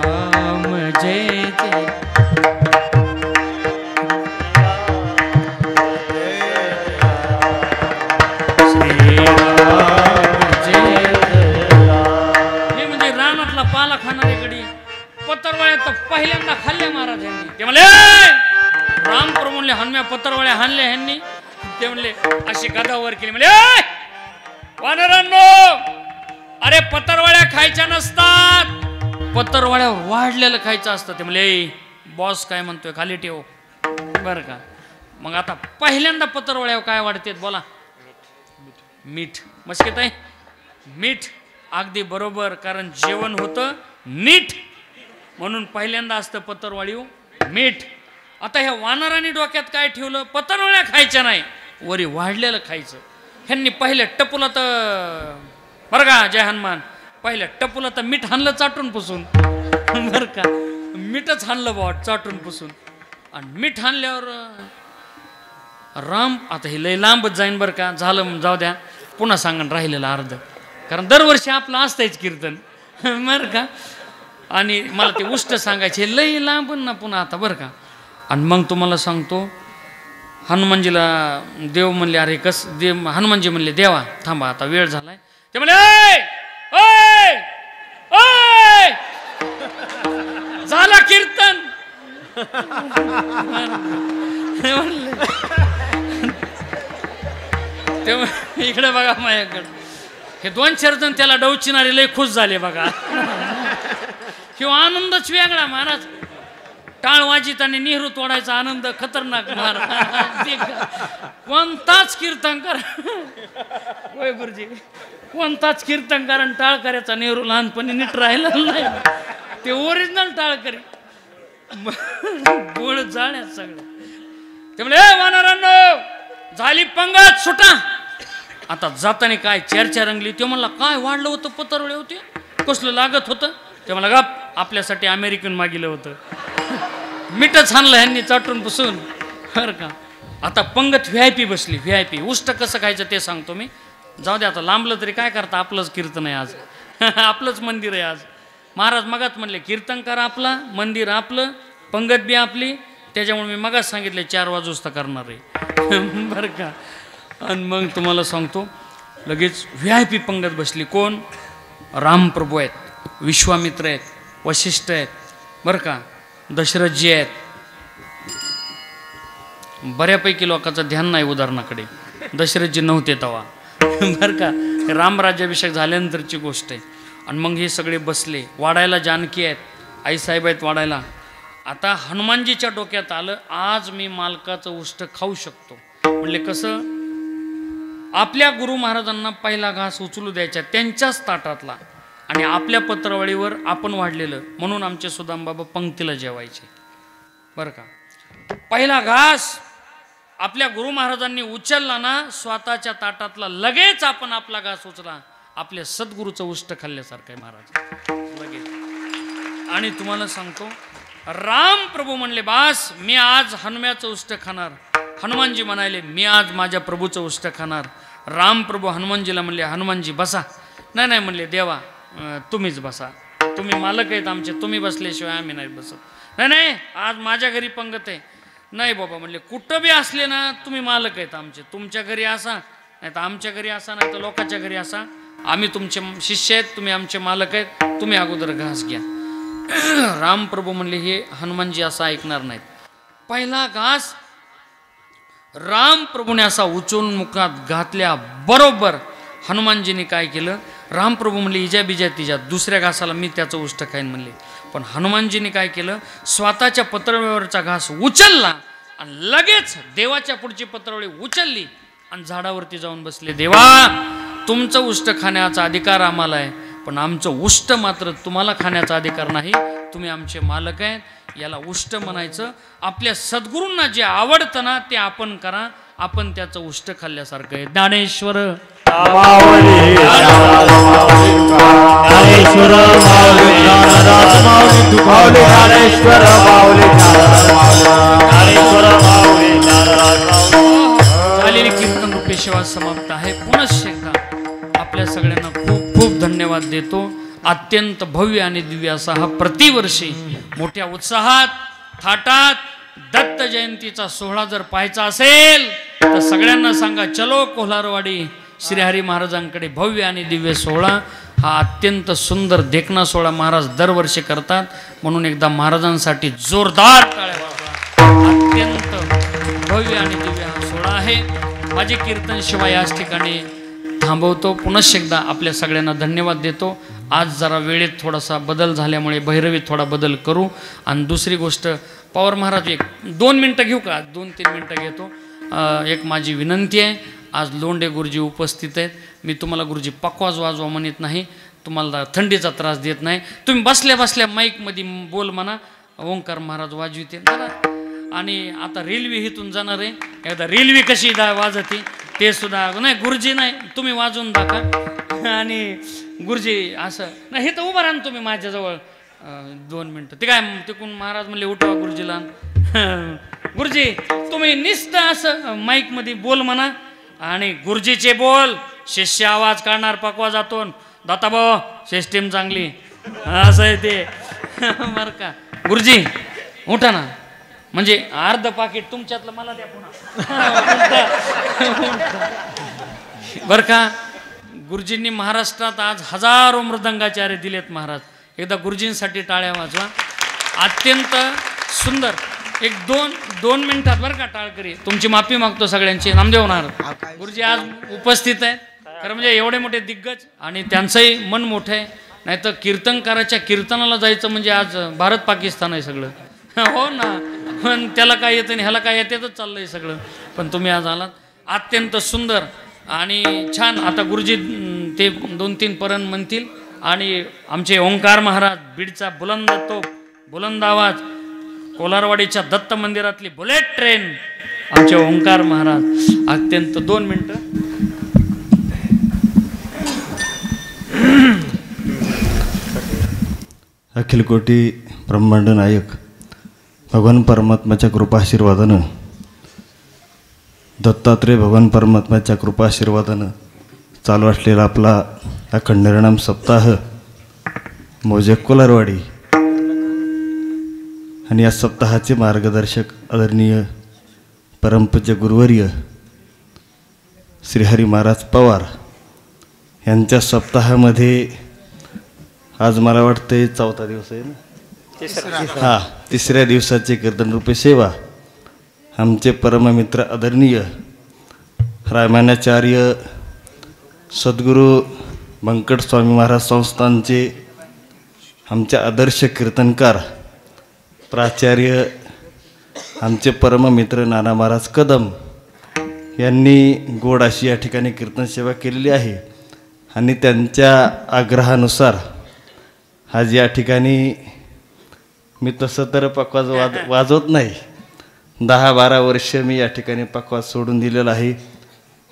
राम जय जय. पत्रवळ्या तर पहिल्यांदा खाल्ल्या महाराज यांनी. ते म्हणले रामप्रभू म्हणले हनम्या पत्रवळ्या हाणल्या ह्यांनी. ते म्हणले अशी गदावर केली. म्हणले वानरांनो, अरे पत्रवळ्या खायच्या नसतात, पत्रवळ्या वाढलेलं खायचं असतं. ते म्हणले बॉस काय म्हणतोय खाली ठेव बरं का. मग आता पहिल्यांदा पत्रवळ्यावर काय वाढते बोला? मीठ. मस्केत आहे मीठ. अगदी बरोबर, कारण जेवण होतं नीट म्हणून पहिल्यांदा असतं पत्रवळीव मीठ. आता ह्या वानरांनी डोक्यात काय ठेवलं? पत्रवळ्या खायच्या नाही, वरी वाढलेलं खायचं. ह्यांनी पहिल्या टपूला तर बरं का जय हनुमान, पहिल्या टपूला तर मीठ हाणलं चाटून पुसून बरं का. मीठच हाणलं बॉट चाटून पुसून. आणि मीठ हाणल्यावर राम, आता हे लय लांबच जाईन बरं का. झालं जाऊ द्या, पुन्हा सांगण राहिलेलं अर्ध, कारण दरवर्षी आपलं असतंच कीर्तन बरं का. आणि मला ते उष्ट सांगायचे लय लांब ना पुन्हा आता बरं का. आणि मग तुम्हाला सांगतो, हनुमानजीला देव म्हणले अरे कस देव, हनुमानजी म्हणले देवा थांबा आता वेळ झालाय. ते म्हणले ओय ओय झाला कीर्तन. ते इकडे बघा माझ्याकडे, हे 2-4 जण त्याला डवचिणारे लय खुश झाले बघा. किंवा आनंदच वेगळा महाराज. टाळ वाजित आणि नेहरू तोडायचा आनंद खतरनाक महाराज. कोणताच कीर्तनकार होय गुरुजी, कोणताच कीर्तनकार टाळ करायचा नेहरू लहानपणी नीट राहिला नाही. ते ओरिजिनल टाळकरी बोळ जाळ्या सगळं. ते म्हणजे वानरांनो झाली पंगत सुटा. आता जाताना काय चर्चा रंगली. ते म्हणला काय वाढलं होतं पत्रवळे होते, कसलं लागत होतं? ते मला गप आपल्यासाठी अमेरिकन मागिलं होतं. मीठच हाणलं ह्यांनी चाटून पुसून बरं का. आता पंगत VIP बसली. VIP उष्ट कसं खायचं ते सांगतो मी. जाऊ दे आता लांबलं तरी काय करता, आपलंच कीर्तन आहे आज आपलंच मंदिर आहे आज. महाराज मगाच म्हणले कीर्तनकार आपला, मंदिर आपलं, पंगत बी आपली. त्याच्यामुळे मी मगाच सांगितले 4 वाजता करणार आहे बरं का. आणि मग तुम्हाला सांगतो लगेच VIP पंगत बसली. कोण? रामप्रभू आहेत, विश्वामित्र आहेत, वशिष्ठ आहेत बरं का, दशरथजी आहेत. बऱ्यापैकी लोकांचं ध्यान नाही उदाहरणाकडे. दशरथजी नव्हते तवा बरं का. रामराज्याभिषेक झाल्यानंतरची गोष्ट आहे. आणि मग हे सगळे बसले. वाढायला जानकी आहेत, आईसाहेब आहेत वाढायला. आता हनुमानजीच्या डोक्यात आलं आज मी मालकाचं उष्ट खाऊ शकतो. म्हणले कसं? आपल्या गुरु महाराजांना पहिला घास उचलू द्यायचा त्यांच्याच ताटातला, आणि आपल्या पत्रवळीवर आपण वाढलेलं, म्हणून आमचे सुदामबाबा पंक्तीला जेवायचे बरं का. पहिला घास आपल्या गुरु महाराजांनी उचलला ना स्वतःच्या ताटातला, लगेच आपण आपला घास उचला. आपल्या सद्गुरूचं उष्ट खाल्ल्यासारखं आहे महाराज लगेच. आणि तुम्हाला सांगतो राम प्रभू म्हणले बास मी आज हनुम्याचं उष्ट खाणार. हनुमानजी म्हणाले मी आज माझ्या प्रभूचं उष्ट खाणार. राम प्रभू हनुमानजीला म्हणले हनुमानजी बसा. नाही नाही म्हणले देवा तुम्हीच बसा, तुम्ही मालक आहेत आमचे, तुम्ही बसल्याशिवाय आम्ही नाही बसत. नाही नाही आज माझ्या घरी पंगत आहे. नाही बाबा म्हणले कुठं बी असले ना तुम्ही मालक आहेत आमचे, तुमच्या घरी असा नाही तर आमच्या घरी असा, नाही तर लोकांच्या घरी असा, आम्ही तुमचे शिष्य आहेत, तुम्ही आमचे मालक आहेत, तुम्ही अगोदर घास घ्या. रामप्रभू म्हणले हे हनुमानजी असं ऐकणार नाहीत. पहिला घास रामप्रभूने असा उचलून मुखात घातल्या बरोबर हनुमानजीने काय केलं? रामप्रभू म्हणले इजा बिजा तिजा, दुसऱ्या घासाला मी त्याचं उष्ट खाईन म्हणले. पण हनुमानजीने काय केलं? स्वतःच्या पत्रवळीवरचा घास उचलला आणि लगेच देवाच्या पुढची पत्रवळी उचलली आणि झाडावरती जाऊन बसले. देवा तुमचं उष्ट खाण्याचा अधिकार आम्हाला आहे, पण आमचं उष्ट मात्र तुम्हाला खाण्याचा अधिकार नाही. तुम्ही आमचे मालक आहेत, याला उष्ट म्हणायचं. आपल्या सद्गुरूंना जे आवडतं ना ते आपण करा, आपण त्याचं उष्ट खाल्ल्यासारखं आहे. ज्ञानेश्वर झालेली कीर्तन रूपी सेवा समाप्त आहे. पुनश्च एकदा आपल्या सगळ्यांना खूप खूप धन्यवाद देतो. अत्यंत भव्य आणि दिव्य असा हा प्रतिवर्षी मोठ्या उत्साहात थाटात दत्त जयंतीचा सोहळा जर पाहायचा असेल तर सगळ्यांना सांगा चलो कोल्हारवाडी श्रीहरी महाराजांकडे भव्य आणि दिव्य सोहळा हा अत्यंत सुंदर देखणा सोहळा महाराज दरवर्षी करतात, म्हणून एकदा महाराजांसाठी जोरदार टाळ्या वाजवा. अत्यंत भव्य आणि दिव्य हा सोहळा आहे. माझे कीर्तन शिवाय याच ठिकाणी थांबवतो. पुनश्च एकदा आपल्या सगळ्यांना धन्यवाद देतो. आज जरा वेळेत थोडासा बदल झाल्यामुळे भैरवीत थोडा बदल करू. आणि दुसरी गोष्ट, पवार महाराज 1-2 मिनटं घेऊ का? 2-3 मिनटं घेतो. एक माझी विनंती आहे, आज लोंढे गुरुजी उपस्थित आहेत. मी तुम्हाला गुरुजी पकवाज वाजवा म्हणत नाही, तुम्हाला थंडीचा त्रास देत नाही. तुम्ही बसल्या बसल्या माईकमध्ये बोल म्हणा, ओंकार महाराज वाजविते जरा. आणि आता रेल्वे इथून जाणार आहे, एकदा रेल्वे कशी वाजते ते सुद्धा नाही. गुरुजी नाही, तुम्ही वाजवून दाखवा. आणि गुरुजी असं नाही, हे तर उभं राहा तुम्ही माझ्याजवळ 2 मिनटं. ते काय तिकून महाराज म्हणले उठवा गुरुजीला. गुरुजी तुम्ही नुसतं असं माईकमध्ये बोल म्हणा, आणि गुरुजीचे बोल शिष्य आवाज काढणार पकवा जातो. दाताभाऊ सिस्टीम चांगली असं आहे ते बरं का. गुरुजी उठा ना, म्हणजे अर्ध पाकिट तुमच्यातलं मला द्या पुन्हा बरं का. गुरुजींनी महाराष्ट्रात आज हजारो मृदंगाचार्य दिलेत महाराज. एकदा गुरुजींसाठी टाळ्या वाजवा. अत्यंत सुंदर. 1-2 मिनिटात बरं का टाळकरी. तुमची माफी मागतो सगळ्यांची. नामदेव महाराज गुरुजी आज उपस्थित आहेत. खरं म्हणजे एवढे मोठे दिग्गज, आणि त्यांचंही मन मोठं आहे. नाहीतर कीर्तनकाराच्या कीर्तनाला जायचं म्हणजे आज भारत पाकिस्तान आहे सगळं. हो ना, पण त्याला काय येतं आणि ह्याला काय येतेच चाललंय सगळं. पण तुम्ही आज आलात, अत्यंत सुंदर आणि छान. आता गुरुजी ते 2-3 परण म्हणतील. आणि आमचे ओंकार महाराज बीडचा बुलंद तोप, बुलंद आवाज, कोलारवाडीच्या दत्त मंदिरातली बुलेट ट्रेन, आमचे ओंकार महाराज. अत्यंत 2 मिनटं. अखिल कोटी ब्रह्मांड नायक भगवान परमात्म्याच्या कृपाशीर्वादानं, दत्तात्रय भगवान परमात्म्याच्या कृपाशीर्वादानं चालू असलेला आपला अखंड हरिनाम सप्ताह मौजे कोलारवाडी. आणि या सप्ताहाचे मार्गदर्शक आदरणीय परमपूज्य गुरुवर्य श्रीहरी महाराज पवार यांच्या सप्ताहामध्ये आज मला वाटतं 4था दिवस आहे ना. हां, 3ऱ्या दिवसाची कीर्तनरूपी सेवा आमचे परममित्र आदरणीय रामायणाचार्य सद्गुरू व्यंकट स्वामी महाराज संस्थानचे आमचे आदर्श कीर्तनकार प्राचार्य आमचे परममित्र नाना महाराज कदम यांनी गोड अशी या ठिकाणी कीर्तन सेवा केलेली आहे. आणि त्यांच्या आग्रहानुसार आज या ठिकाणी मी तसं तर पकवाज वाजवत नाही. 10-12 वर्ष मी या ठिकाणी पकवाज सोडून दिलेला आहे.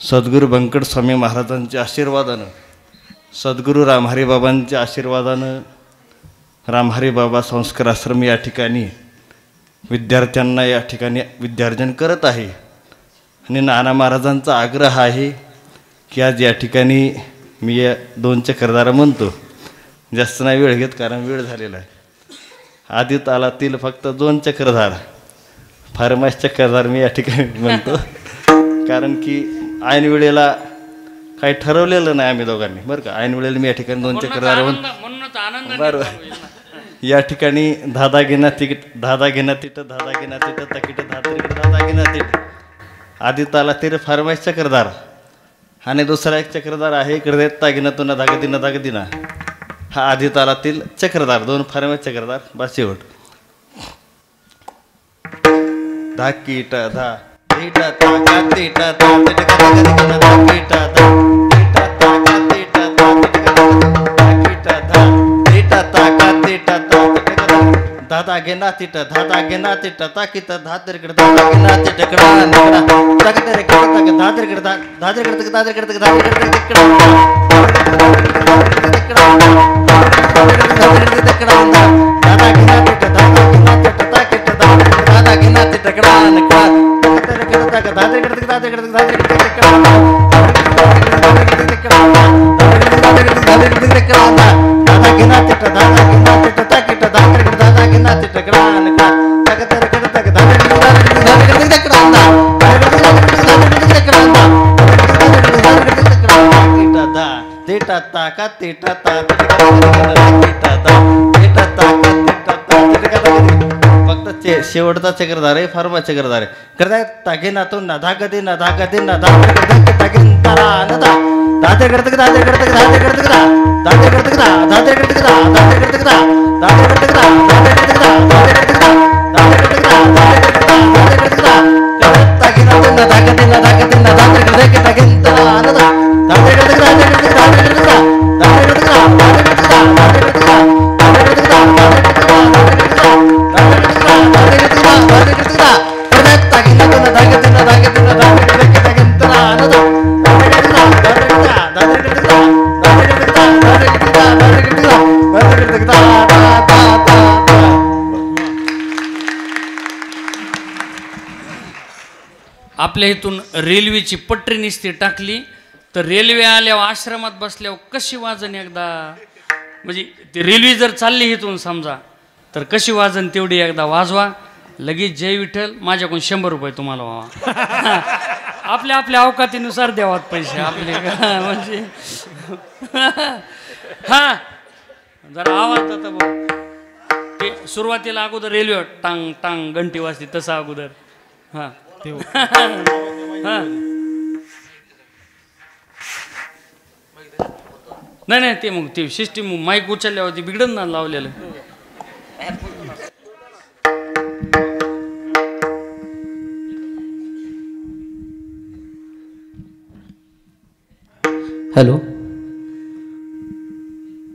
सद्गुरू व्यंकट स्वामी महाराजांच्या आशीर्वादानं, सद्गुरू रामहरी बाबांच्या आशीर्वादानं रामहरी बाबा संस्कार आश्रम या ठिकाणी विद्यार्थ्यांना या ठिकाणी विद्यार्जन करत आहे. आणि नाना महाराजांचा आग्रह आहे की आज या ठिकाणी मी या 2 चक्रधारा म्हणतो. जास्त नाही वेळ घेत, कारण वेळ झालेला आहे. आधी तालातील फक्त 2 चक्रधार, फारमाश चक्रधार मी या ठिकाणी म्हणतो. कारण की ऐन वेळेला काही ठरवलेलं नाही आम्ही दोघांनी, बरं का. ऐन वेळेला मी या ठिकाणी 2 चक्रधार म्हणून बरोबर. या ठिकाणी धादा घेणा तिकीट, धादा घेणा तिट, धादा घेणा तिट, तकीट धादा घेणा तिट. आधी तालातील फारमाश चक्रधार आणि दुसरा एक चक्रधार आहे इकडे तागिना तुना धागदिना धागदिना. हा आधी तालातील चक्रधार, 2 फारमाश चक्रधार. बस शेवट. धाकीट धा टीटा ताका टीटा ता टीटा ता धाकीटा धा टीटा ताका टीटा ता टीटा धा टीटा ताका टीटा ता धादा घेना टीटा धादा घेना टीटा ताकीट धादरगड धादा घेना टीटा कडा निकडा ताकदरे कडा ताक धादरगड धादरगड धादरगड धादरगड ताका तेटा ता तेटा ता तेटा ताका तेटा ता फक्त शेवटचा चक्रधार आहे फार चक्रधार आहे करताय तागे ना तो नधा कधी नधा कधी नधा तागे तारा नधा दाते करते दाते करते दाते करते दाते करते दाते करते दाते करते दाते करते दाते करते दाते करते आपल्या इथून रेल्वेची पटरी निसती टाकली तर रेल्वे आल्यावर आश्रमात बसल्यावर कशी वाजन एकदा म्हणजे ती रेल्वे जर चालली इथून समजा तर कशी वाजन तेवढी एकदा वाजवा लगेच जय विठ्ठल माझ्याकडून 100 रुपये तुम्हाला व्हावा आपल्या आपल्या अवकातीनुसार द्यावात पैसे आपले म्हणजे हा जरा आवाज आता बघ ते सुरुवातीला अगोदर रेल्वे टांग टांग घंटी वाजते तसा अगोदर हा नाही नाही ते मग ते सिस्टीम माईक उचलल्यावरती बिघडन ना लावलेलं हॅलो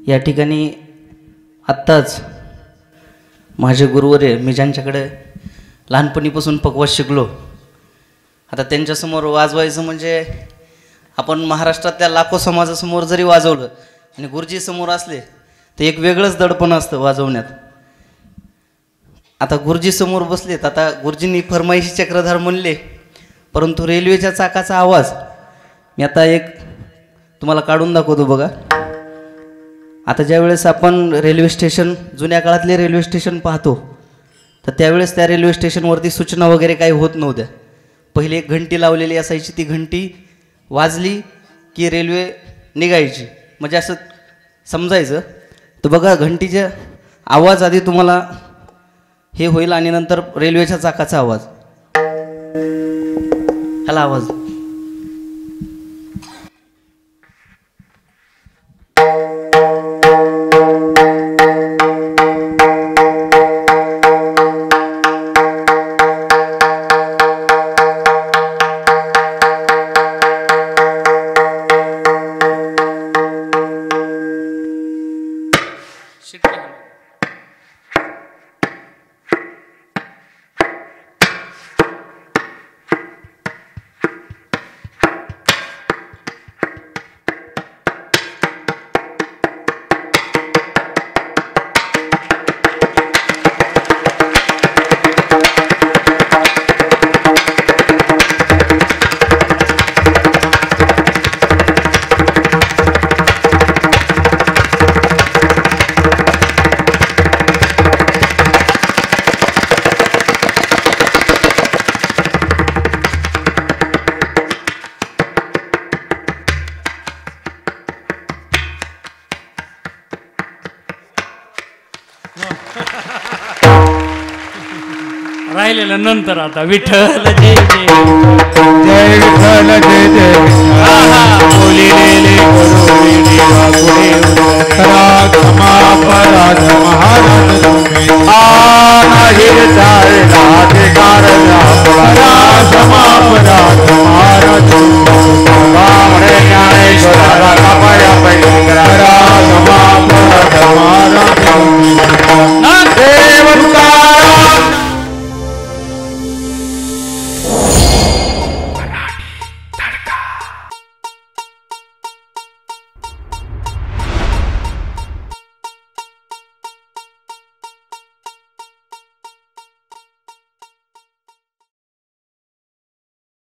या ठिकाणी आत्ताच माझे गुरुवर्य मी ज्यांच्याकडे लहानपणीपासून पकवास शिकलो आता त्यांच्यासमोर वाजवायचं म्हणजे आपण महाराष्ट्रातल्या लाखो समाजासमोर जरी वाजवलं आणि गुरुजी समोर असले तर एक वेगळंच दडपण असतं वाजवण्यात आता गुरुजी समोर बसलेत आता गुरुजींनी फरमाईशी चक्रधार म्हणले परंतु रेल्वेच्या चाकाचा आवाज मी आता एक तुम्हाला काढून दाखवतो बघा आता ज्यावेळेस आपण रेल्वे स्टेशन जुन्या काळातले रेल्वे स्टेशन पाहतो तर त्यावेळेस त्या रेल्वे स्टेशनवरती सूचना वगैरे काही होत नव्हत्या पहिले एक घंटी लावलेली असायची ती घंटी वाजली की रेल्वे निघायची म्हणजे असं समजायचं तर बघा घंटीचा आवाज आधी तुम्हाला हे होईल आणि नंतर रेल्वेच्या चाकाचा आवाज ह्याला आवाज राहिलेलं नंतर आता विठ्ठल जय जय जय विठ्ठल जय जय बोलिलेले करुणी देवा पुढे करा क्षमा अपराध महाराज तुम्ही आ नाही चाळ